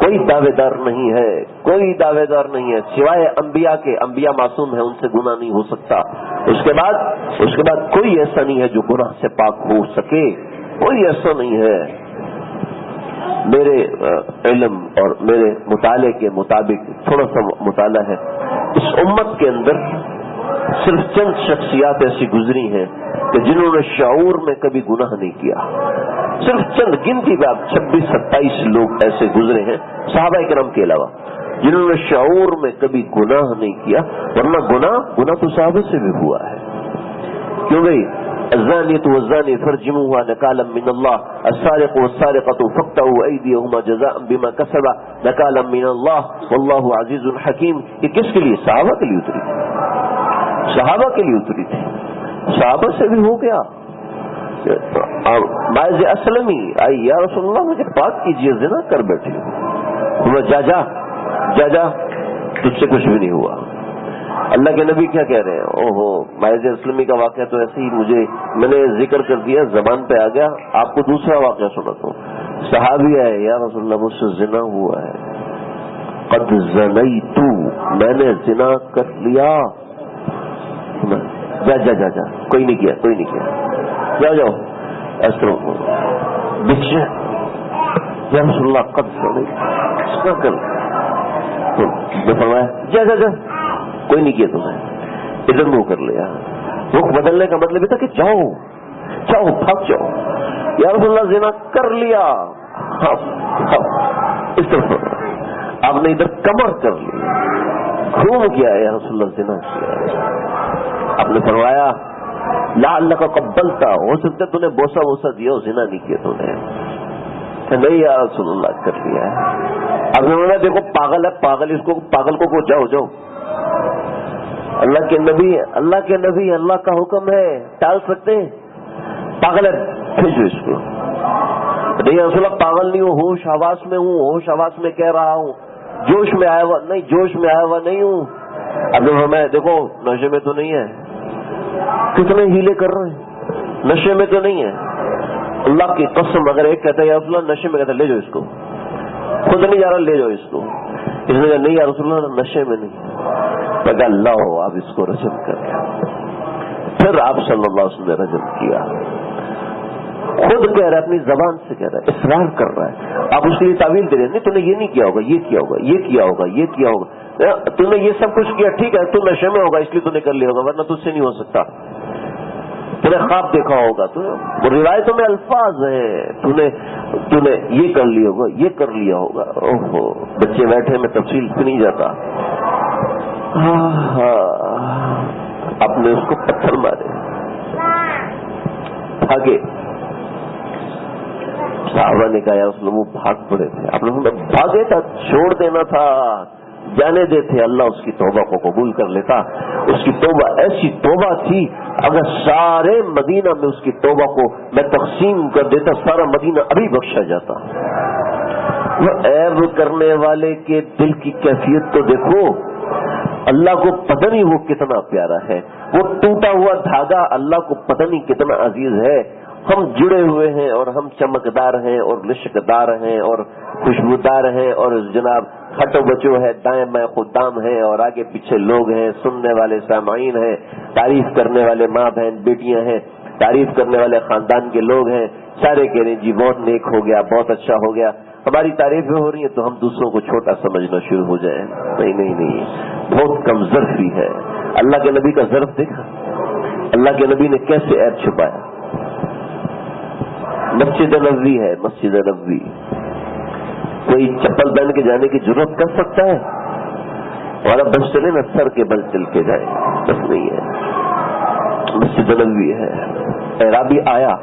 کوئی دعوے دار نہیں ہے سوائے انبیاء کے، انبیاء معصوم ہیں، ان سے گناہ نہیں ہو سکتا۔ اس کے بعد کوئی ایسا نہیں ہے جو گناہ سے پاک ہو سکے، کوئی ایسا نہیں ہے۔ میرے علم اور میرے مطالعے کے مطابق، تھوڑا سا مطالعہ ہے، اس امت کے اندر صرف چند شخصیات ایسی گزری ہیں کہ جنہوں نے شعور میں کبھی گناہ نہیں کیا، صرف چند گنتی بات 26-27 لوگ ایسے گزرے ہیں صحابہ کرام کے علاوہ جنہوں نے شعور میں کبھی گناہ نہیں کیا، ورنہ گناہ تو صحابہ سے بھی ہوا ہے، کیوں گئی؟ الزانیۃ والزانی فرجموها نکالا من اللہ السارق والسارقۃ فاقطعوا ایدیہما جزاء بما کسبا نکالا من اللہ واللہ عزیز حکیم. یہ کس کے لیے؟ صحابہ کے لیے اتری تھی، صحابہ کے لیے اتری تھی. صحابہ سے بھی ہو گیا. باعث اسلم ہی آئی، یا رسول اللہ مجھے پاک کیجیے، زنا کر بیٹھی ہوں. جا جا جا جا، تجھ سے کچھ بھی نہیں ہوا. اللہ کے نبی کیا کہہ رہے ہیں؟ اوہو، باعث اسلمی کا واقعہ تو ایسے ہی میں نے ذکر کر دیا، زبان پہ آ گیا. آپ کو دوسرا واقعہ سناتا ہوں. صحابی ہے، یا رسول اللہ مجھ سے زنا ہوا ہے. قد زنیت، میں نے زنا کر لیا. جا جا جا جا، کوئی نہیں کیا، کوئی نہیں کیا، جاؤ جاؤ. اس طرح بچے، یا رسول اللہ قد زنیت کر، تو فرمایا جا جا جا، کوئی نہیں کیا تمہیں، ادھر منہ کر لیا. رخ بدلنے کا مطلب یہ تھا کہ جاؤ جاؤ، بھاگ جاؤ. یا رسول اللہ زنا کر لیا. اس طرف آپ نے ادھر کمر کر لی، گھوم کیا یا رسول اللہ زنا کیا. آپ نے فرمایا لعلک قبلتا، ہو سکتا ہے تو نے بوسا ووسا دیا، زنا نہیں کیا تو نے. نہیں یا رسول اللہ کر لیا ہے. اب نے دیکھو پاگل ہے، پاگل، اس کو پاگل کو جاؤ جاؤ. اللہ کے نبی، اللہ کے نبی، اللہ کا حکم ہے، ٹال سکتے ہیں؟ پاگل ہے، بھیجو اس کو. نہیں رسول اللہ پاگل نہیں ہوں، ہوش حواس میں ہوں، ہوش حواس میں کہہ رہا ہوں، جوش میں آیا ہوا نہیں، جوش میں آیا ہوا نہیں ہوں. اب ہمیں دیکھو نشے میں تو نہیں ہے، کتنے ہیلے کر رہے ہیں، نشے میں تو نہیں ہے. اللہ کی قسم اگر ایک کہتا ہے یا رسول اللہ نشے میں، کہتا ہے لے جاؤ اس کو، خود نہیں جا رہا، لے جاؤ اس کو. اس نے کہا نہیں یا رسول اللہ نشے میں نہیں. کہا اللہ آپ اس کو رجم کر. پھر آپ صلی اللہ علیہ وسلم نے رجم کیا. خود کہہ رہا ہے، اپنی زبان سے کہہ رہا ہے، اصرار کر رہا ہے. آپ اس کے لیے تعویل دے رہے ہیں، نہیں تو نے یہ نہیں کیا ہوگا، یہ کیا ہوگا، یہ کیا ہوگا، یہ کیا ہوگا، تو نے یہ سب کچھ کیا، ٹھیک ہے تو نشے میں ہوگا اس لیے تو نے کر لیا ہوگا، ورنہ تجھ سے نہیں ہو سکتا. تو نے خواب دیکھا ہوگا، تو روایتوں میں الفاظ ہیں، تو نے یہ کر لیا ہوگا، یہ کر لیا ہوگا. اوہو، بچے بیٹھے میں تفصیل سے نہیں جاتا. آپ نے اس کو پتھر مارے، بھاگے. صحابہ نے کہا اس لوگ بھاگ پڑے تھے. آپ نے بھاگے تھا، چھوڑ دینا تھا، جانے دیتے، اللہ اس کی توبہ کو قبول کر لیتا. اس کی توبہ ایسی توبہ تھی، اگر سارے مدینہ میں اس کی توبہ کو میں تقسیم کر دیتا، سارا مدینہ ابھی بخشا جاتا. وہ عیب کرنے والے کے دل کی کیفیت تو دیکھو. اللہ کو پتہ نہیں وہ کتنا پیارا ہے، وہ ٹوٹا ہوا دھاگا اللہ کو پتہ نہیں کتنا عزیز ہے. ہم جڑے ہوئے ہیں اور ہم چمکدار ہیں اور لشکدار ہیں اور خوشبودار ہیں اور جناب کھٹو بچو ہے، دائیں بائیں خدام ہیں اور آگے پیچھے لوگ ہیں، سننے والے سامعین ہیں، تعریف کرنے والے ماں بہن بیٹیاں ہیں، تعریف کرنے والے خاندان کے لوگ ہیں. سارے کہہ رہے ہیں جی بہت نیک ہو گیا، بہت اچھا ہو گیا. ہماری تعریفیں ہو رہی ہیں تو ہم دوسروں کو چھوٹا سمجھنا شروع ہو جائیں. نہیں نہیں نہیں، بہت کم ظرفی ہے. اللہ کے نبی کا ظرف دیکھا، اللہ کے نبی نے کیسے عیب چھپایا. مسجد نبوی ہے، مسجد نبوی، کوئی چپل پہن کے جانے کی ضرورت کر سکتا ہے؟ ہمارا بس چلے نا سر کے بل چل کے جائے، بس نہیں ہے. مسجد نبوی ہے. اعرابی آیا،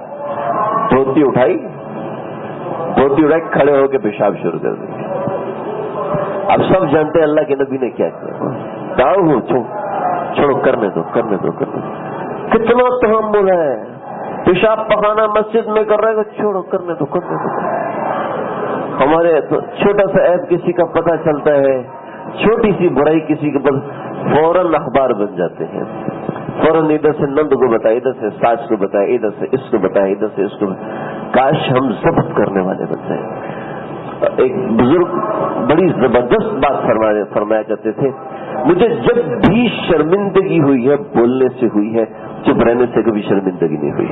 دھوتی اٹھائی، کھڑے ہو کے پیشاب شروع کر دی. اب سب جانتے ہیں اللہ کے نبی نے کیا کیا. چھوڑو، کرنے دو. کتنا تحمل ہے. پیشاب پخانا مسجد میں کر رہے گا، چھوڑو، کرنے دو. ہمارے چھوٹا سا عیب کسی کا پتہ چلتا ہے، چھوٹی سی برائی کسی کے پاس فوراً اخبار بن جاتے ہیں. فوراً ادھر سے نند کو بتائے، ادھر سے ساس کو بتائے، ادھر سے اس کو بتائے، ادھر سے اس کو بتائے. کاش ہم ضبط کرنے والے بن جائیں. ایک بزرگ بڑی زبردست بات فرمایا کرتے تھے، مجھے جب بھی شرمندگی ہوئی ہے بولنے سے ہوئی ہے، چپ رہنے سے کبھی شرمندگی نہیں ہوئی.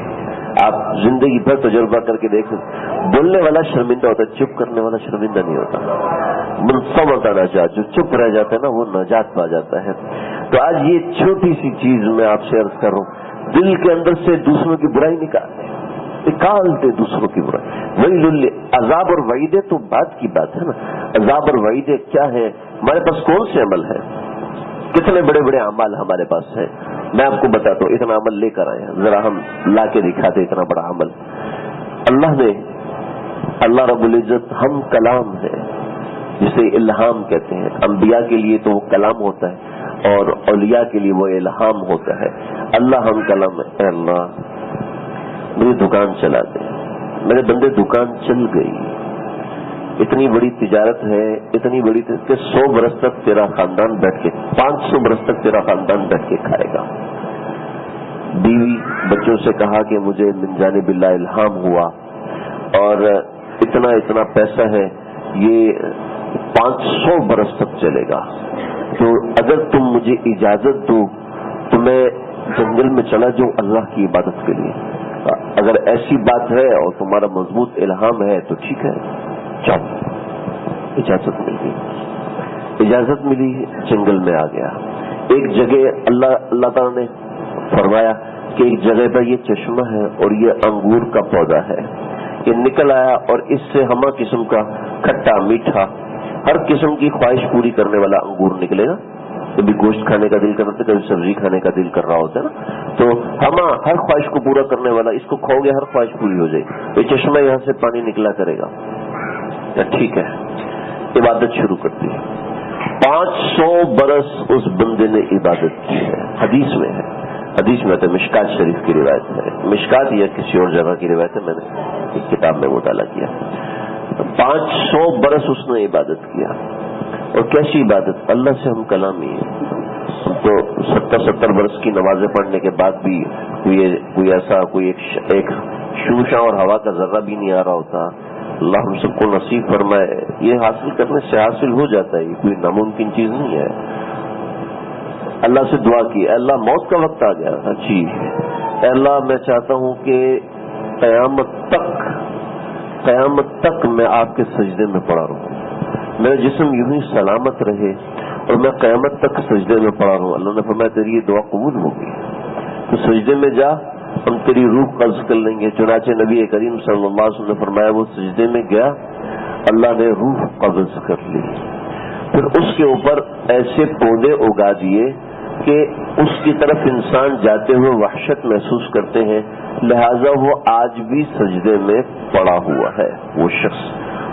آپ زندگی بھر تجربہ کر کے دیکھ سکتے، بولنے والا شرمندہ ہوتا ہے، چپ کرنے والا شرمندہ نہیں ہوتا. منصمت نجات، جو چپ رہ جاتا ہے نا وہ نجات پا جاتا ہے. تو آج یہ چھوٹی سی چیز میں آپ سے عرض کر رہا ہوں، دل کے اندر سے دوسروں کی برائی نکالتے دوسروں کی برائی. وہی عذاب اور وعیدیں تو بات کی بات ہے نا. عذاب اور وعیدیں کیا ہے؟ ہمارے پاس کون سے عمل ہے؟ کتنے بڑے بڑے اعمال ہمارے پاس ہیں. میں آپ کو بتاتا ہوں، اتنا عمل لے کر آئے ہیں، ذرا ہم لا کے دکھاتے اتنا بڑا عمل۔ اللہ رب العزت ہم کلام ہے جسے الہام کہتے ہیں، انبیاء کے لیے تو وہ کلام ہوتا ہے اور اولیاء کے لیے وہ الہام ہوتا ہے۔ اللہ ہم کلام ہے۔ اے اللہ میری دکان چلا دے، میرے بندے دکان چل گئی، اتنی بڑی تجارت ہے، اتنی بڑی کہ 100 برس تک تیرا خاندان بیٹھ کے، 500 برس تک تیرا خاندان بیٹھ کے کھائے گا۔ بیوی بچوں سے کہا کہ مجھے من جانب اللہ الہام ہوا اور اتنا پیسہ ہے، یہ 500 برس تک چلے گا، تو اگر تم مجھے اجازت دو تو میں جنگل میں چلا جاؤں اللہ کی عبادت کے لیے۔ اگر ایسی بات ہے اور تمہارا مضبوط الہام ہے تو ٹھیک ہے، چلو۔ اجازت مل گئی، اجازت ملی، جنگل میں آ گیا۔ ایک جگہ اللہ تعالیٰ نے فرمایا کہ ایک جگہ پر یہ چشمہ ہے اور یہ انگور کا پودا ہے، یہ نکل آیا اور اس سے ہمہ قسم کا کھٹا میٹھا ہر قسم کی خواہش پوری کرنے والا انگور نکلے گا۔ کبھی گوشت کھانے کا دل کر رہا ہے، کبھی سبزی کھانے کا دل کر رہا ہوتا ہے نا، تو ہر خواہش کو پورا کرنے والا، اس کو کھاؤ گے ہر خواہش پوری ہو جائے گی۔ یہ چشمہ یہاں سے پانی نکلا کرے گا، ٹھیک ہے، عبادت شروع کر دی۔ 500 برس اس بندے نے عبادت کی ہے، حدیث میں ہے، حدیث میں تو مشکات شریف کی روایت ہے، مشکات یا کسی اور جگہ کی روایت ہے، میں نے ایک کتاب میں مطالعہ کیا۔ 500 برس اس نے عبادت کیا، اور کیسی عبادت؟ اللہ سے ہم کلامی ہیں۔ تو 70 برس کی نمازیں پڑھنے کے بعد بھی کوئی ایسا ایک شوشا اور ہوا کا ذرہ بھی نہیں آ رہا ہوتا۔ اللہ ہم سب کو نصیب فرمائے، یہ حاصل کرنے سے حاصل ہو جاتا ہے، یہ کوئی ناممکن چیز نہیں ہے۔ اللہ سے دعا کی، اے اللہ موت کا وقت آ گیا، اچھی اے اللہ میں چاہتا ہوں کہ قیامت تک میں آپ کے سجدے میں پڑا رہوں، میرا جسم یوں ہی سلامت رہے اور میں قیامت تک سجدے میں پڑا رہوں۔ اللہ نے فرمایا تیری یہ دعا قبول ہوگی، تو سجدے میں جا، ہم تیری روح قبض کر لیں گے۔ چنانچہ نبی کریم صلی اللہ علیہ وسلم نے فرمایا وہ سجدے میں گیا، اللہ نے روح قبض کر لی، پھر اس کے اوپر ایسے پودے اگا دیے کہ اس کی طرف انسان جاتے ہوئے وحشت محسوس کرتے ہیں، لہذا وہ آج بھی سجدے میں پڑا ہوا ہے۔ وہ شخص،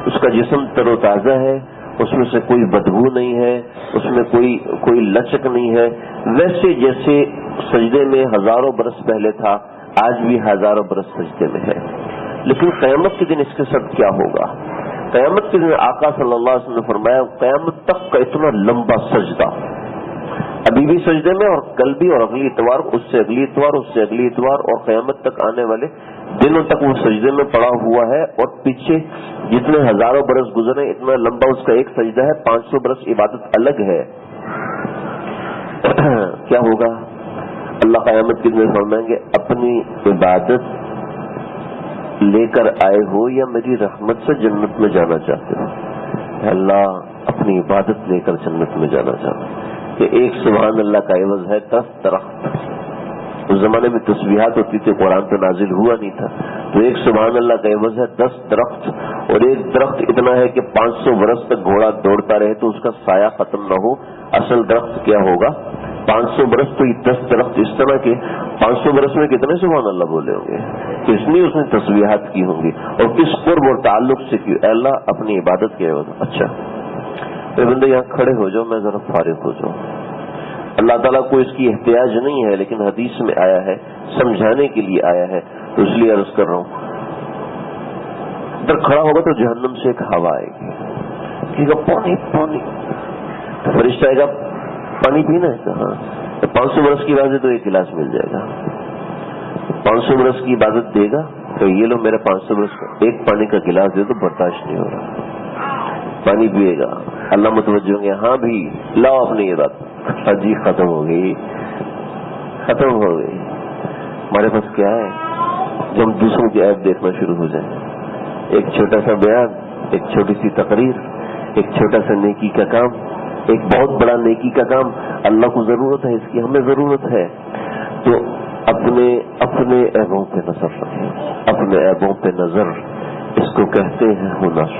اس کا جسم تر و تازہ ہے، اس میں سے کوئی بدبو نہیں ہے، اس میں کوئی لچک نہیں ہے، ویسے جیسے سجدے میں ہزاروں برس پہلے تھا، آج بھی ہزاروں برس سجدے میں ہے۔ لیکن قیامت کے دن اس کے ساتھ کیا ہوگا؟ قیامت کے دن آقا صلی اللہ علیہ وسلم نے فرمایا قیامت تک کا اتنا لمبا سجدہ، ابھی بھی سجدے میں، اور کل بھی، اور اگلی اتوار، اس سے اگلی اتوار، اس سے اگلی اتوار، اور قیامت تک آنے والے دنوں تک وہ سجدے میں پڑا ہوا ہے، اور پیچھے جتنے ہزاروں برس گزرے اتنا لمبا اس کا ایک سجدہ ہے، 500 برس عبادت الگ ہے۔ کیا ہوگا؟ اللہ قیامت کے دن فرمائیں گے اپنی عبادت لے کر آئے ہو یا میری رحمت سے جنت میں جانا چاہتے ہو؟ اللہ اپنی عبادت لے کر جنت میں جانا چاہتا ہوں، کہ ایک سبحان اللہ کا عوض ہے 10 درخت۔ اس زمانے میں تسبیحات ہوتی تھی، قرآن تو نازل ہوا نہیں تھا، تو ایک سبحان اللہ کا عوض ہے 10 درخت، اور ایک درخت اتنا ہے کہ 500 برس تک گھوڑا دوڑتا رہے تو اس کا سایہ ختم نہ ہو۔ اصل درخت کیا ہوگا؟ 500 برس، تو یہ 10 درخت اس طرح کے 500 برس میں کتنے سبحان اللہ بولے ہوں گے، کس نے اس نے تسبیحات کی ہوں گی، اور کس قرب اور تعلق سے کی؟ اے اللہ اپنی عبادت کے عوض۔ اچھا اے بندے یہاں کھڑے ہو جاؤ، میں ذرا فارغ ہو جاؤں۔ اللہ تعالیٰ کو اس کی احتیاج نہیں ہے، لیکن حدیث میں آیا ہے، سمجھانے کے لیے آیا ہے، تو اس لیے عرض کر رہا ہوں۔ ادھر کھڑا ہوگا تو جہنم سے ایک ہوا آئے گی، کہ گا پانی پانی، تو فرشتہ آئے گا پانی پینا ہے، ہاں 500 برس کی عبادت تو ایک گلاس مل جائے گا۔ 500 برس کی عبادت دے گا تو یہ لو میرا 500 برس کا ایک پانی کا گلاس دے تو برداشت نہیں ہو رہا، پانی پیے گا۔ اللہ متوجہ ہوں گے، ہاں بھی لاؤ اپنی یہ بات، جی ختم ہو گئی، ختم ہو گئی۔ ہمارے پاس کیا ہے جو ہم دوسروں کی عیب دیکھنا شروع ہو جائیں؟ ایک چھوٹا سا بیان، ایک چھوٹی سی تقریر، ایک چھوٹا سا نیکی کا کام، ایک بہت بڑا نیکی کا کام۔ اللہ کو ضرورت ہے، اس کی ہمیں ضرورت ہے، تو اپنے عیبوں پہ نظر رکھیں، اپنے عیبوں پہ نظر، اس کو کہتے ہیں ہنر۔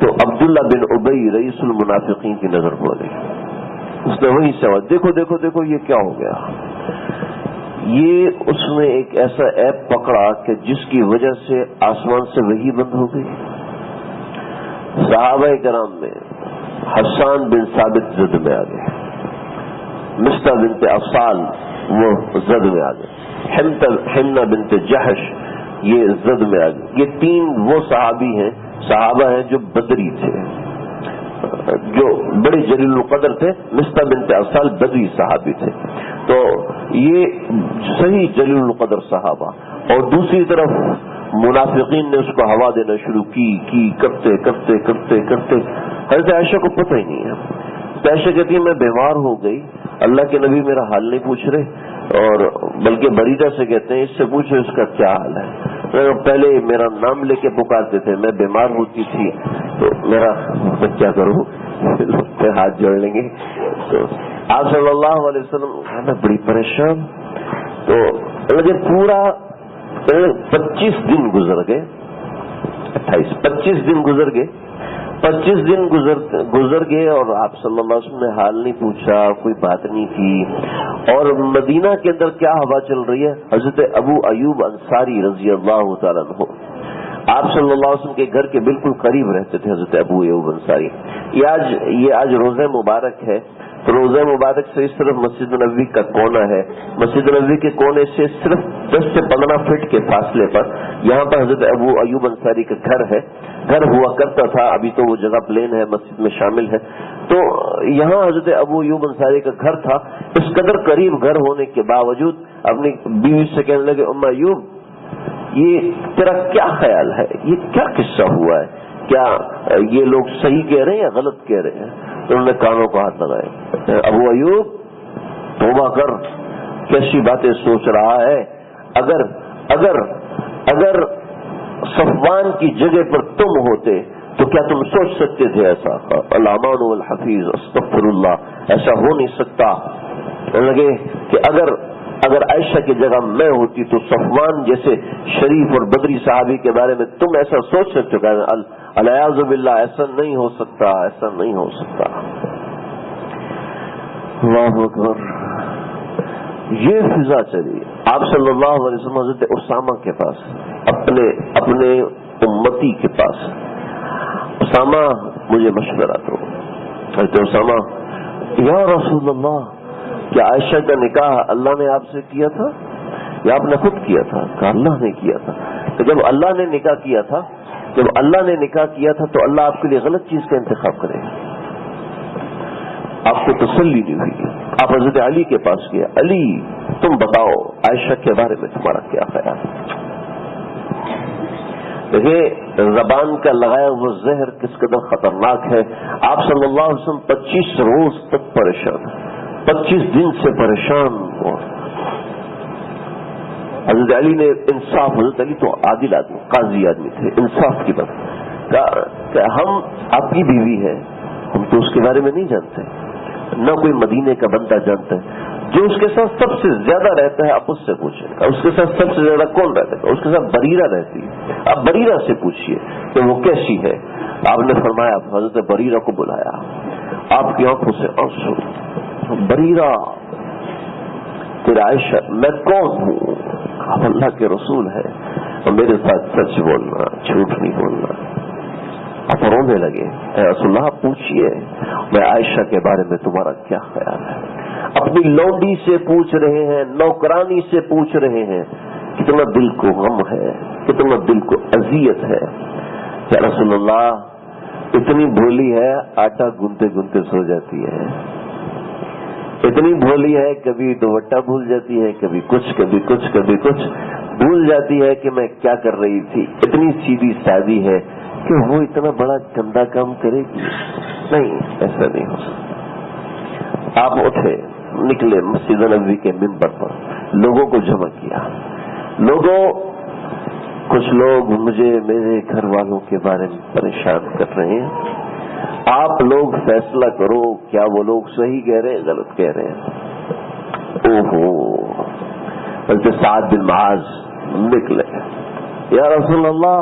تو عبداللہ بن ابی رئیس المنافقین کی نظر پڑی. اس نے وہی سوال، دیکھو دیکھو دیکھو یہ کیا ہو گیا. یہ اس نے ایک ایسا ایپ پکڑا کہ جس کی وجہ سے آسمان سے وحی بند ہو گئی. صحابہ کرام میں حسان بن ثابت زد میں آ گئے، مصطح بنت افصال وہ زد میں آ گئے، حمنہ بنت جحش یہ زد میں آ گئے. یہ تین وہ صحابہ ہیں جو بدری تھے، جو بڑے جلیل القدر تھے. مصطح بنت افصال بدری صحابی تھے، تو یہ صحیح جلیل القدر صحابہ. اور دوسری طرف منافقین نے اس کو ہوا دینا شروع کی کرتے کرتے کرتے کرتے حضرت عائشہ کو پتہ ہی نہیں ہے. تو عائشہ کہتی ہے میں بیمار ہو گئی، اللہ کے نبی میرا حال نہیں پوچھ رہے، اور بلکہ بریدہ سے کہتے ہیں اس سے پوچھو اس کا کیا حال ہے. پہلے میرا نام لے کے پکارتے تھے، میں بیمار ہوتی تھی تو میرا کیا کروں، ہاتھ جوڑ لیں گے. تو آپ صلی اللہ علیہ وسلم میں بڑی پریشان. تو مجھے پورا 25 دن گزر گئے، 25 دن گزر گئے، 25 دن گزر گئے اور آپ صلی اللہ علیہ وسلم نے حال نہیں پوچھا، کوئی بات نہیں کی. اور مدینہ کے اندر کیا ہوا چل رہی ہے، حضرت ابو ایوب انصاری رضی اللہ تعالیٰ عنہ آپ صلی اللہ علیہ وسلم کے گھر کے بالکل قریب رہتے تھے. حضرت ابو ایوب انصاری یہ آج روزہ مبارک ہے، تو روزہ مبارک سے اس طرف مسجد نبوی کا کونا ہے، مسجد نبوی کے کونے سے صرف 10 سے 15 فٹ کے فاصلے پر یہاں پر حضرت ابو ایوب انصاری کا گھر ہوا کرتا تھا. ابھی تو وہ جگہ پلین ہے، مسجد میں شامل ہے. تو یہاں حضرت ابو ایوب انصاری کا گھر تھا. اس قدر قریب گھر ہونے کے باوجود اپنی بیوی سے کہنے لگے ام ایوب یہ تیرا کیا خیال ہے، یہ کیا قصہ ہوا ہے، کیا یہ لوگ صحیح کہہ رہے ہیں یا غلط کہہ رہے ہیں. انہوں نے کانوں کو ہاتھ لگائے، ابو ایوب توبہ کر، کیسی باتیں سوچ رہا ہے. اگر صفوان کی جگہ پر تم ہوتے تو کیا تم سوچ سکتے تھے ایسا؟ الامان والحفیظ استغفر اللہ، ایسا ہو نہیں سکتا. لگے کہ اگر عائشہ کی جگہ میں ہوتی تو صفوان جیسے شریف اور بدری صحابی کے بارے میں تم ایسا سوچ سکتے ہو؟ الیاذ باللہ، ایسا نہیں ہو سکتا، ایسا نہیں ہو سکتا. اللہ اکبر. یہ فضا چلی. آپ صلی اللہ علیہ وسلم حضرت اسامہ کے پاس، اپنے امتی کے پاس، اسامہ مجھے مشورہ دو. حضرت اسامہ، یا رسول اللہ کیا عائشہ کا نکاح اللہ نے آپ سے کیا تھا یا آپ نے خود کیا تھا؟ کہ اللہ نے کیا تھا. تو جب اللہ نے نکاح کیا تھا تو اللہ آپ کے لیے غلط چیز کا انتخاب کرے گا. آپ کو تسلی نہیں ہوئی. آپ حضرت علی کے پاس گیا، علی تم بتاؤ عائشہ کے بارے میں تمہارا کیا خیال ہے. دیکھیں زبان کا لگایا وہ زہر کس قدر خطرناک ہے. آپ صلی اللہ علیہ وسلم 25 روز تک پریشان، 25 دن سے پریشان. حضرت علی نے انصاف، حضرت علی تو عادل آدمی، قاضی آدمی تھے، انصاف کی بات کہ ہم آپ کی بیوی ہیں، ہم تو اس کے بارے میں نہیں جانتے، نہ کوئی مدینے کا بندہ جانتا ہے. جو اس کے ساتھ سب سے زیادہ رہتا ہے آپ اس سے پوچھیں. اس کے ساتھ سب سے زیادہ کون رہتا ہے؟ اس کے ساتھ بریرہ رہتی ہے. آپ بریرہ سے پوچھئے کہ وہ کیسی ہے. آپ نے فرمایا، حضرت بریرہ کو بلایا، آپ کی آنکھوں سے آنسو. بریرہ تیرا عائشہ، میں کون ہوں؟ آپ اللہ کے رسول ہے اور میرے ساتھ سچ بولنا، جھوٹ نہیں بولنا. آپ رونے لگے. اے رسول اللہ پوچھئے میں عائشہ کے بارے میں تمہارا کیا خیال ہے. اپنی لونڈی سے پوچھ رہے ہیں، نوکرانی سے پوچھ رہے ہیں. کتنا دل کو غم ہے، کتنا دل کو اذیت ہے. یا رسول اللہ اتنی بھولی ہے آٹا گنتے گنتے سو جاتی ہے، اتنی بھولی ہے کبھی دوپٹہ بھول جاتی ہے، کبھی کچھ بھول جاتی ہے کہ میں کیا کر رہی تھی. اتنی سیدھی سادی ہے کہ وہ اتنا بڑا گندا کام کرے گی؟ نہیں، ایسا نہیں ہو سکتا. آپ اٹھے، نکلے مسجد نبوی کے منبر پر، لوگوں کو جمع کیا. کچھ لوگ مجھے میرے گھر والوں کے بارے میں پریشان کر رہے ہیں. آپ لوگ فیصلہ کرو کیا وہ لوگ صحیح کہہ رہے ہیں غلط کہہ رہے ہیں. اوہو، حضرت سعد بن معاذ نکلے. یا رسول اللہ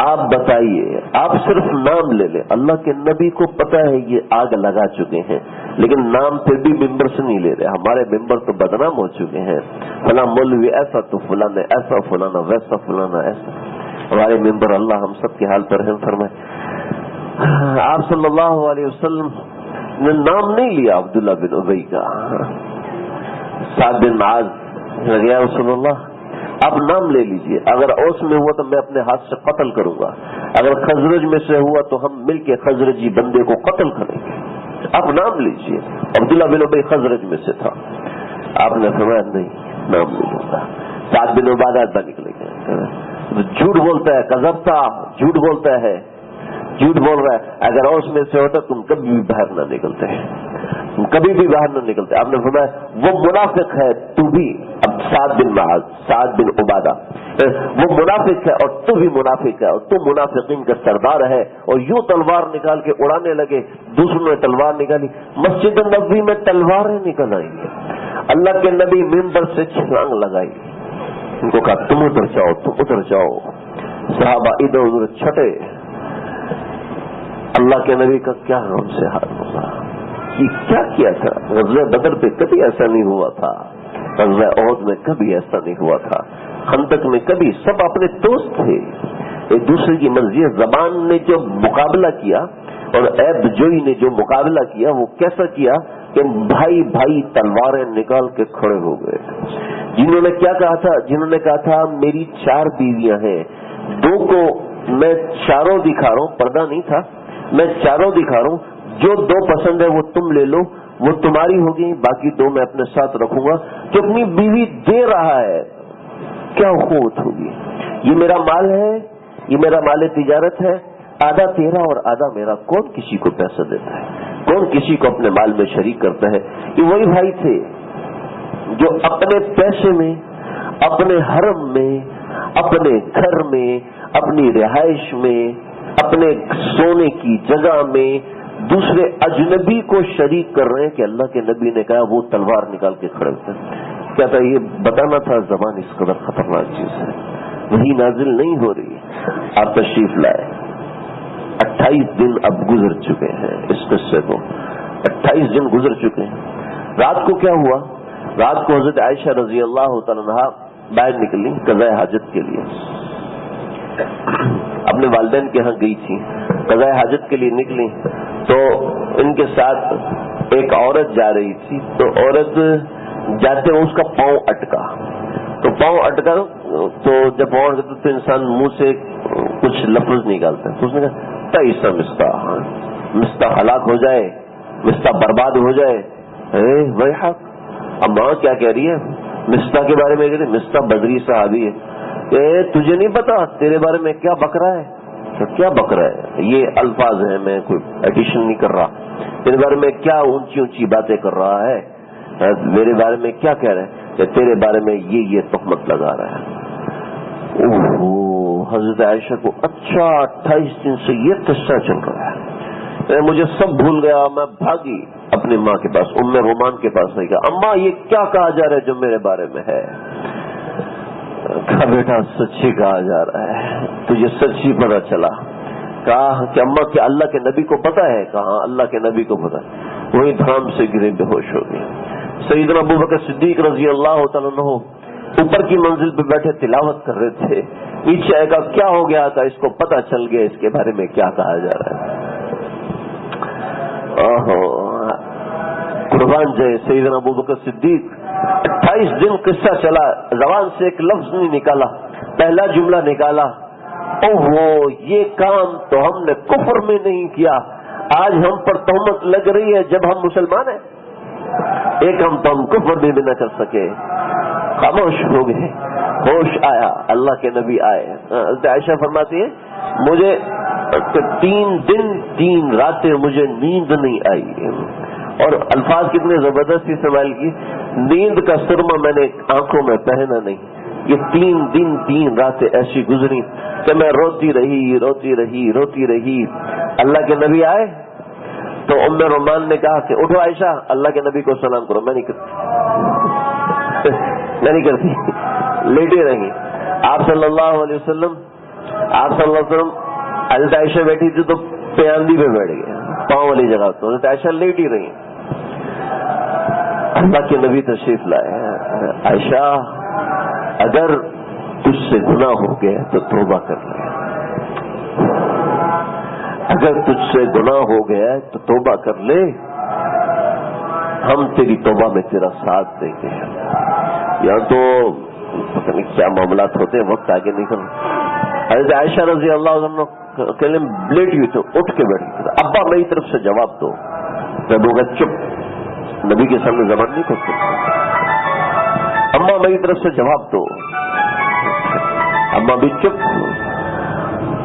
آپ بتائیے، آپ صرف نام لے لیں، اللہ کے نبی کو پتا ہے یہ آگ لگا چکے ہیں، لیکن نام پھر بھی ممبر سے نہیں لے رہے. ہمارے ممبر تو بدنام ہو چکے ہیں، فلاں مولوی ایسا تو فلاں ایسا، فلانا ویسا، فلانا ایسا. ہمارے ممبر اللہ ہم سب کے حال پر رحم فرمائے. آپ صلی اللہ علیہ وسلم نے نام نہیں لیا عبداللہ بن ابی کا. سعد بن معاذ یا رسول اللہ آپ نام لے لیجئے، اگر اوس میں ہوا تو میں اپنے ہاتھ سے قتل کروں گا، اگر خزرج میں سے ہوا تو ہم مل کے خزرجی بندے کو قتل کریں گے. آپ نام لیجئے. عبداللہ بن ابی خزرج میں سے تھا. آپ نے فرمایا نہیں، نام نہیں ہوتا. سعد بن عبادہ نکلے گئے. جھوٹ بولتا ہے، کذبتا، جھوٹ بولتا ہے، جھوٹ بول رہا ہے. اگر اوس میں سے ہوتا تم کبھی بھی باہر نہ نکلتے ہیں، تم کبھی بھی باہر نہ نکلتے. آپ نے فرمایا وہ منافق ہے تو بھی. اب سعد بن معاذ، سعد بن عبادہ، وہ منافق ہے اور تو بھی منافق ہے، اور تو منافقین کا سردار ہے. اور یوں تلوار نکال کے اڑانے لگے. دوسروں نے تلوار نکالی، مسجد نبوی میں تلواریں نکل آئی ہیں. اللہ کے نبی منبر سے چھلانگ لگائی. ان کو کہا تم ادھر جاؤ، تم ادھر جاؤ. صحابہ ادھر ادھر چھٹے. اللہ کے نبی کا کیا ان سے حال ہوگا؟ یہ کیا کیا تھا؟ غزوہ بدر پہ کبھی ایسا نہیں ہوا تھا، غزوہ احد میں کبھی ایسا نہیں ہوا تھا، خندق میں کبھی. سب اپنے دوست تھے، ایک دوسرے کی مرضی. زبان نے جو مقابلہ کیا اور عیب جوئی نے جو مقابلہ کیا وہ کیسا کیا کہ بھائی بھائی تلواریں نکال کے کھڑے ہو گئے. جنہوں نے کیا کہا تھا؟ جنہوں نے کہا تھا میری 4 بیویاں ہیں، 2 کو میں چاروں دکھا رہا ہوں، پردہ نہیں تھا، میں چاروں دکھا رہا ہوں، جو 2 پسند ہے وہ تم لے لو، وہ تمہاری ہوگی، باقی 2 میں اپنے ساتھ رکھوں گا. جو اپنی بیوی دے رہا ہے کیا قوت ہوگی؟ یہ میرا مال ہے، یہ میرا مال تجارت ہے، آدھا تیرا اور آدھا میرا. کون کسی کو پیسہ دیتا ہے؟ کون کسی کو اپنے مال میں شریک کرتا ہے؟ یہ وہی بھائی تھے جو اپنے پیسے میں، اپنے حرم میں، اپنے گھر میں، اپنی رہائش میں، اپنے سونے کی جگہ میں دوسرے اجنبی کو شریک کر رہے ہیں کہ اللہ کے نبی نے کہا وہ تلوار نکال کے کھڑے ہوتے. کیا تھا؟ یہ بتانا تھا زبان اس قدر خطرناک چیز ہے. وہی نازل نہیں ہو رہی. آپ تشریف لائے. 28 دن اب گزر چکے ہیں اس قصے کو، 28 دن گزر چکے ہیں. رات کو کیا ہوا؟ رات کو حضرت عائشہ رضی اللہ تعالی عنہا باہر نکلی قضاء حاجت کے لیے. اپنے والدین کے ہاں گئی تھی، قضاء حاجت کے لیے نکلی تو ان کے ساتھ ایک عورت جا رہی تھی. تو عورت جاتے اس کا پاؤں اٹکا. تو پاؤں اٹکا تو جب پاؤں اٹکا تو انسان منہ سے کچھ لفظ نکالتا ہے. تو اس نے کہا تیسا مستہ ہلاک ہو جائے، مستہ برباد ہو جائے. وہی حق. اب ماں کیا کہہ رہی ہے؟ مستہ کے بارے میں کہہ رہی ہے، مستہ بدری صحابی ہے. تجھے نہیں پتا تیرے بارے میں کیا بک رہا ہے؟ تو کیا بک رہا ہے؟ یہ الفاظ ہیں، میں کوئی ایڈیشن نہیں کر رہا. تیرے بارے میں کیا اونچی اونچی باتیں کر رہا ہے؟ میرے بارے میں کیا کہہ رہا ہے؟ کہ تیرے بارے میں یہ تہمت لگا رہا ہے. اوہ حضرت عائشہ کو اچھا 28 دن سے یہ قصہ چل رہا ہے. مجھے سب بھول گیا. میں بھاگی اپنی ماں کے پاس، ام رومان کے پاس. نہیں کہا اماں یہ کیا کہا جا رہا ہے جو میرے بارے میں ہے؟ کہا بیٹا سچی کہا جا رہا ہے، تجھے سچی پتا چلا. کہا کہ اماں کیا اللہ کے نبی کو پتا ہے؟ کہا اللہ کے نبی کو پتا ہے. وہی دھام سے گرے بے ہوش ہو گئے. سیدنا ابوبکر صدیق رضی اللہ تعالیٰ عنہ اوپر کی منزل پہ بیٹھے تلاوت کر رہے تھے. پیچھے آئے گا کیا ہو گیا تھا، اس کو پتا چل گیا اس کے بارے میں کیا کہا جا رہا ہے. قربان جائے سیدنا ابوبکر صدیق. 28 دن قصہ چلا، زبان سے ایک لفظ نہیں نکالا. پہلا جملہ نکالا، اوہ یہ کام تو ہم نے کفر میں نہیں کیا، آج ہم پر تہمت لگ رہی ہے جب ہم مسلمان ہیں. ایک ہم تو ہم کفر میں بھی نہ کر سکے. خاموش ہو گئے. ہوش آیا، اللہ کے نبی آئے. حضرت عائشہ فرماتی ہے مجھے 3 دن 3 راتیں مجھے نیند نہیں آئی. اور الفاظ کتنے زبردستی استعمال کی، نیند کا سرما میں نے آنکھوں میں پہنا نہیں. یہ 3 دن 3 راتیں ایسی گزری کہ میں روتی رہی. اللہ کے نبی آئے تو ام رومان نے کہا کہ اٹھو عائشہ اللہ کے نبی کو سلام کرو. میں نہیں کرتی لیٹی رہی. آپ صلی اللہ علیہ وسلم آپ صلی اللہ علیہ وسلم حضرت عائشہ بیٹھی تھی تو پیاندی پہ بیٹھ گئے, پاؤں والی جگہ, تو حضرت عائشہ لیٹ ہی رہی. اللہ کے نبی تشریف لائے, عائشہ اگر تجھ سے گناہ ہو گیا تو توبہ کر لے, اگر تجھ سے گناہ ہو گیا تو توبہ کر لے, ہم تیری توبہ میں تیرا ساتھ دیں گے. یہاں تو پتہ نہیں کیا معاملات ہوتے ہیں, وقت آگے نکل. حضرت عائشہ رضی اللہ عنہ کہنے لیٹ ہوئی تو اٹھ کے بیٹھ گئی, ابا میری طرف سے جواب دو. نبی کا چپ, نبی کے سامنے زبان نہیں کر سکتے. اماں میری طرف سے جواب دو, اماں بھی چپ.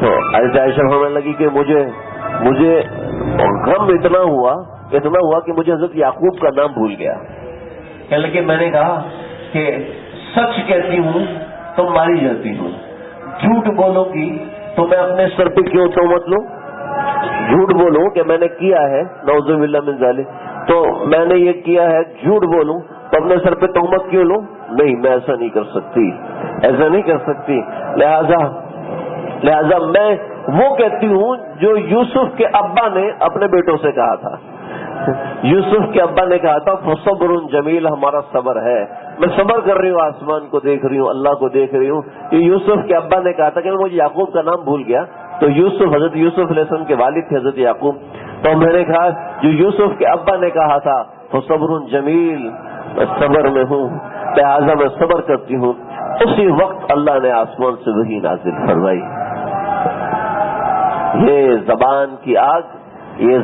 تو حضرت عائشہ ہونے لگی کہ مجھے غم اتنا ہوا کہ مجھے حضرت یعقوب کا نام بھول گیا. کہنے لگے میں نے کہا کہ سچ کہتی ہوں تو ماری جاتی ہوں, جھوٹ بولوں گی تو میں اپنے سر پہ کیوں تہمت لوں؟ جھوٹ بولوں کہ میں نے کیا ہے, نعوذ باللہ من ذالک, تو میں نے یہ کیا ہے, جھوٹ بولوں تو اپنے سر پہ تہمت کیوں لوں؟ نہیں, میں ایسا نہیں کر سکتی, ایسا نہیں کر سکتی. لہذا میں وہ کہتی ہوں جو یوسف کے ابا نے اپنے بیٹوں سے کہا تھا. یوسف کے ابا نے کہا تھا فصبر جمیل, ہمارا صبر ہے, میں صبر کر رہی ہوں, آسمان کو دیکھ رہی ہوں, اللہ کو دیکھ رہی ہوں. یہ یوسف کے ابا نے کہا تھا کہ مجھے یعقوب کا نام بھول گیا. تو یوسف, حضرت یوسف علیہ السلام کے والد تھے حضرت یعقوب, تو میں نے کہا جو یوسف کے ابا نے کہا تھا فصبر جمیل, میں صبر میں ہوں, لہٰذا میں صبر کرتی ہوں. اسی وقت اللہ نے آسمان سے وحی نازل فرمائی. یہ زبان کی آگ, یہ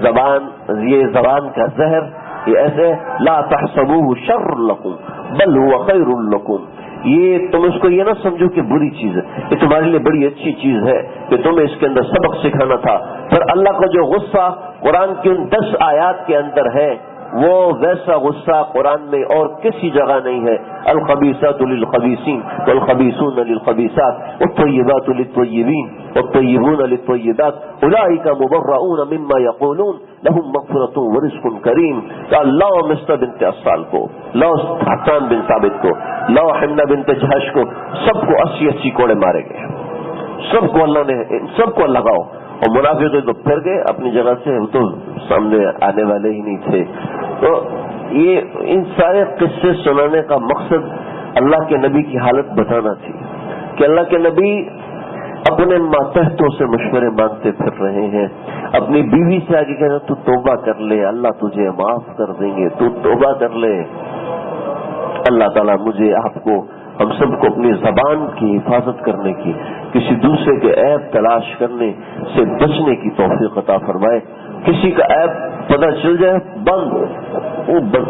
زبان کا زہر, یہ ایسے لا تحسبوه شر لکم بل هو خیر لکم. یہ تم اس کو یہ نہ سمجھو کہ بری چیز ہے, یہ تمہارے لیے بڑی اچھی چیز ہے کہ تمہیں اس کے اندر سبق سکھانا تھا. پھر اللہ کا جو غصہ قرآن کی ان 10 آیات کے اندر ہے, وہ ویسا غصہ قرآن میں اور کسی جگہ نہیں ہے. الخبیثات للخبیثین والخبیثون للخبیثات والطیبات للطیبین والطیبون للطیبات اولئک مبرؤون مما یقولون لهم مغفرۃ ورزق کریم. تو اللہ مصطفی بنت اسال کو, لو حسان بن ثابت کو, لو حمنہ بنت جہش کو, سب کو 80 کوڑے مارے گئے. سب کو اللہ نے, سب کو لگاؤ. اور منافق تو پھر گئے اپنی جگہ سے, وہ تو سامنے آنے والے ہی نہیں تھے. تو یہ ان سارے قصے سنانے کا مقصد اللہ کے نبی کی حالت بتانا تھی کہ اللہ کے نبی اپنے ماتحتوں سے مشورے مانگتے پھر رہے ہیں. اپنی بیوی سے آگے کہنا تو توبہ کر لے, اللہ تجھے معاف کر دیں گے, تو توبہ کر لے. اللہ تعالیٰ مجھے, آپ کو, ہم سب کو اپنی زبان کی حفاظت کرنے کی, کسی دوسرے کے عیب تلاش کرنے سے بچنے کی توفیق عطا فرمائے. کسی کا عیب پتہ چل جائے وہ بند,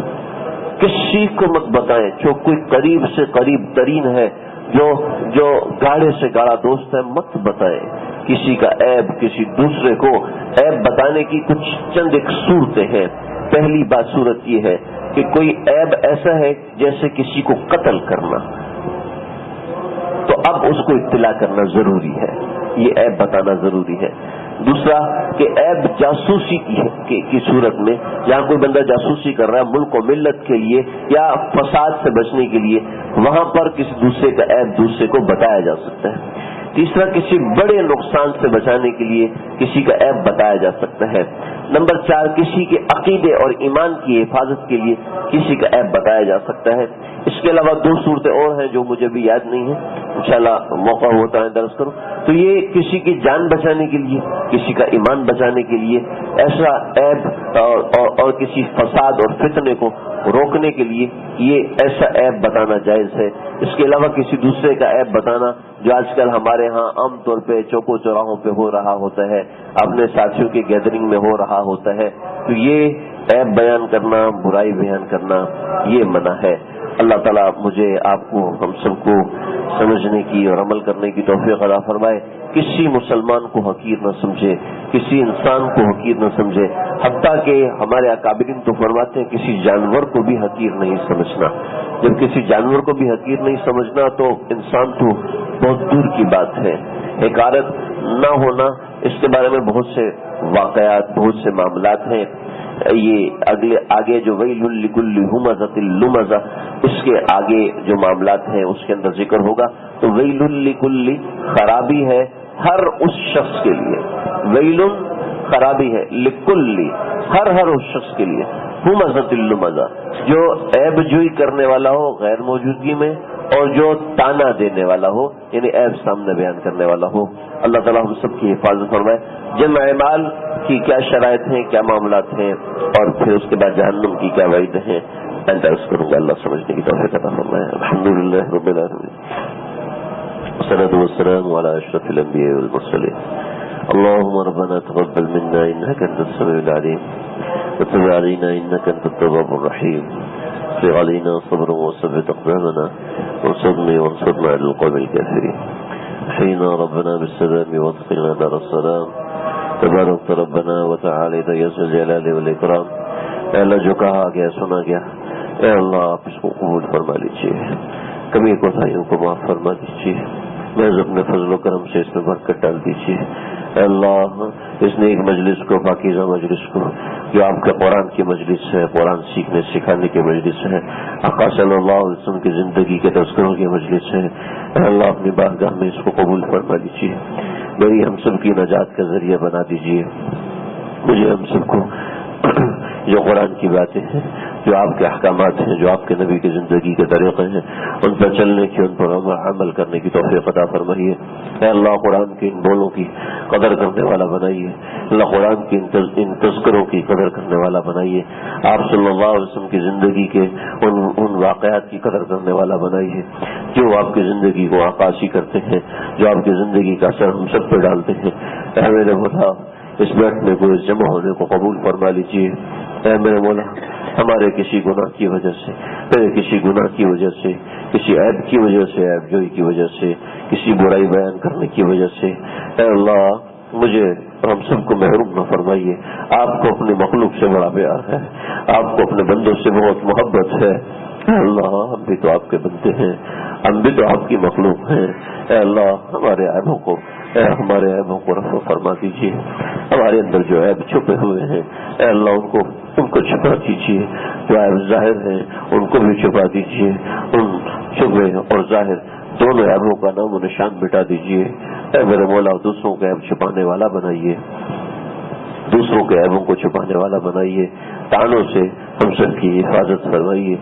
کسی کو مت بتائیں. جو کوئی قریب سے قریب ترین ہے, جو گاڑے سے گاڑا دوست ہے, مت بتائیں کسی کا عیب کسی دوسرے کو. عیب بتانے کی کچھ چند ایک صورتیں ہیں. پہلی بات صورت یہ ہے کہ کوئی عیب ایسا ہے جیسے کسی کو قتل کرنا, تو اب اس کو اطلاع کرنا ضروری ہے, یہ عیب بتانا ضروری ہے. دوسرا کہ عیب جاسوسی کی صورت میں, جہاں کوئی بندہ جاسوسی کر رہا ہے ملک و ملت کے لیے یا فساد سے بچنے کے لیے, وہاں پر کسی دوسرے کا عیب دوسرے کو بتایا جا سکتا ہے. تیسرا کسی بڑے نقصان سے بچانے کے لیے کسی کا عیب بتایا جا سکتا ہے. نمبر 4 کسی کے عقیدے اور ایمان کی حفاظت کے لیے کسی کا عیب بتایا جا سکتا ہے. اس کے علاوہ 2 صورتیں اور ہیں جو مجھے بھی یاد نہیں ہیں, انشاءاللہ موقع ہوتا ہے درس کروں. تو یہ کسی کی جان بچانے کے لیے, کسی کا ایمان بچانے کے لیے ایسا عیب اور کسی فساد اور فتنے کو روکنے کے لیے یہ ایسا عیب بتانا جائز ہے. اس کے علاوہ کسی دوسرے کا عیب بتانا جو آج کل ہمارے ہاں عام طور پہ چوکوں چوراہوں پہ ہو رہا ہوتا ہے, اپنے ساتھیوں کی گیدرنگ میں ہو رہا ہوتا ہے, تو یہ عیب بیان کرنا, برائی بیان کرنا, یہ منع ہے. اللہ تعالیٰ مجھے, آپ کو, ہم سب کو سمجھنے کی اور عمل کرنے کی توفیق عطا فرمائے. کسی مسلمان کو حقیر نہ سمجھے, کسی انسان کو حقیر نہ سمجھے. حتیٰ کہ ہمارے اکابرین تو فرماتے ہیں کسی جانور کو بھی حقیر نہیں سمجھنا. جب کسی جانور کو بھی حقیر نہیں سمجھنا تو انسان تو بہت دور کی بات ہے. حقارت نہ ہونا, اس کے بارے میں بہت سے واقعات, بہت سے معاملات ہیں. یہ آگے جو ویل لکل ہمزۃ لمزہ, اس کے آگے جو معاملات ہیں اس کے اندر ذکر ہوگا. تو ویل لکل خرابی ہے ہر اس شخص کے لیے، ویلن خرابی ہے، لکلی ہر اس شخص کے لیے، ہمزۃ لمزہ جو عیب جوئی کرنے والا ہو غیر موجودگی میں، اور جو تانا دینے والا ہو یعنی عیب سامنے بیان کرنے والا ہو۔ اللہ تعالیٰ ہم سب کی حفاظت فرمائے۔ جمع مال کی کیا شرائط ہیں، کیا معاملات ہیں، اور پھر اس کے بعد جہنم کی کیا وعید ہیں، میں درس کروں گا، اللہ سمجھنے کی توفیق عطا فرمائے۔ الحمدللہ رب العالمین، والصلاة والسلام على أشرف الأنبياء والمرسلين۔ اللهم ربنا تقبل منا إنك أنت السميع العليم، وتب علينا إنك أنت التواب الرحيم، افرغ علينا صبرا وثبت أقدامنا، وانصرنا على القوم الكافرين، احينا ربنا بالسلام وادخلنا دار السلام، تبارك ربنا وتعالى يا ذا الجلال والإكرام۔ اے اللہ جو کہا گیا سنا گیا، اے اللہ آپ اس کو قبول فرما لیجیے، کمی کوتاہیوں کو معاف فرما دیجیے، محض اپنے فضل و کرم سے اس میں برکت ڈال دیجیے۔ اے اللہ اس نیک مجلس کو، پاکیزہ مجلس کو، جو آپ کے قرآن کی مجلس ہے، قرآن سیکھنے سکھانے کی مجلس ہے، آقا صلی اللہ علیہ وسلم کی زندگی کے تذکروں کی مجلس ہے، اے اللہ اپنی بارگاہ میں اس کو قبول فرما لیجیے، میری ہم سب کی نجات کا ذریعہ بنا دیجیے۔ مجھے ہم سب کو جو قرآن کی باتیں ہیں، جو آپ کے احکامات ہیں، جو آپ کے نبی کی زندگی کے طریقے ہیں، ان پر چلنے کی، ان پر عمل کرنے کی توفیق عطا فرمائیے۔ اے اللہ قرآن کے ان بولوں کی قدر کرنے والا بنائیے، اللہ قرآن کی ان تذکروں کی قدر کرنے والا بنائیے، آپ صلی اللہ علیہ وسلم کی زندگی کے ان واقعات کی قدر کرنے والا بنائیے جو آپ کی زندگی کو عکاسی کرتے ہیں، جو آپ کی زندگی کا اثر ہم سب پہ ڈالتے ہیں۔ اے میرے مولا اس بیٹھنے کو، اس جمع ہونے کو قبول فرما لیجیے۔ اے میرے مولا ہمارے کسی گناہ کی وجہ سے، میرے کسی گناہ کی وجہ سے، کسی عیب کی وجہ سے، عیب جوئی کی وجہ سے، کسی برائی بیان کرنے کی وجہ سے، اے اللہ مجھے اور ہم سب کو محروم نہ فرمائیے۔ آپ کو اپنی مخلوق سے بڑا پیار ہے، آپ کو اپنے بندوں سے بہت محبت ہے۔ اے اللہ ہم بھی تو آپ کے بندے ہیں، ہم بھی تو آپ کی مخلوق ہیں۔ اے اللہ ہمارے عیبوں کو رفع فرما دیجیے، ہمارے اندر جو عیب چھپے ہوئے ہیں اے اللہ ان کو چھپا دیجیے، جو عیب ظاہر ہیں ان کو بھی چھپا دیجیے، ان چھپے اور ظاہر دونوں عیبوں کا نام و نشان مٹا دیجیے۔ اے میرے مولا دوسروں کے عیب چھپانے والا بنائیے، دوسروں کے عیبوں کو چھپانے والا بنائیے، تانوں سے ہم سب کی حفاظت فرمائیے،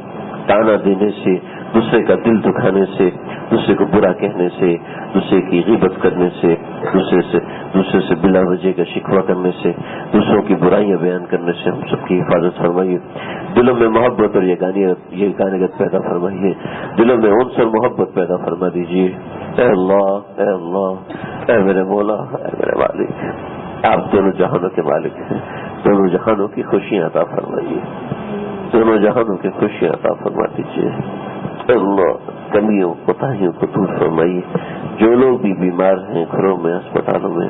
تانا دینے سے، دوسرے کا دل دکھانے سے، دوسرے کو برا کہنے سے، دوسرے کی غیبت کرنے سے، دوسرے سے بلا وجہ کا شکوہ کرنے سے، دوسروں کی برائیاں بیان کرنے سے ہم سب کی حفاظت فرمائیے، دلوں میں محبت اور یگانگت پیدا فرمائیے، دلوں میں انس اور محبت پیدا فرما دیجیے۔ اے اللہ اے اللہ اے میرے مولا اے میرے مالک، آپ دونوں جہانوں کے مالک ہیں، دونوں جہانوں کی خوشیاں عطا فرمائیے، دونوں جہانوں کی خوشیاں عطا فرما دیجیے۔ اللہ کمیوں کوتاہیوں کو دور فرمائیے، جو لوگ بھی بیمار ہیں گھروں میں، اسپتالوں میں،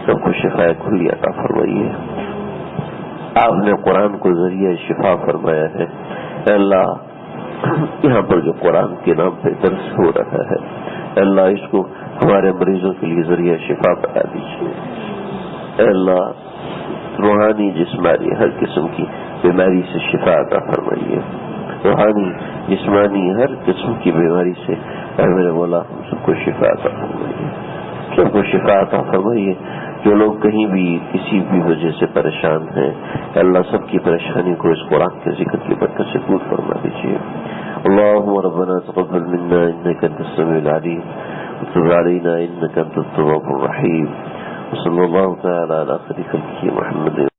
سب کو شفا کلی عطا فرمائیے۔ آپ نے قرآن کو ذریعہ شفا فرمایا ہے، اے اللہ یہاں پر جو قرآن کے نام پہ درس ہو رہا ہے اے اللہ اس کو ہمارے مریضوں کے لیے ذریعہ شفا بنا دیجیے۔ اے اللہ روحانی جسمانی ہر قسم کی بیماری سے شفا عطا فرمائیے، روحانی جسمانی ہر قسم کی بیماری سے اے میرے مولا ہم سب کو شفا عطا فرمائیے، سب کو شفا عطا فرمائیے۔ جو لوگ کہیں بھی کسی بھی وجہ سے پریشان ہیں اے اللہ سب کی پریشانی کو اس قرآن کے ذکر کی برکت سے دور فرما دیجیے۔ اللهم ربنا تقبل منا انك انت السميع العليم وتب علينا انك انت التواب الرحيم، وصلى الله تعالى على خير خلقه محمد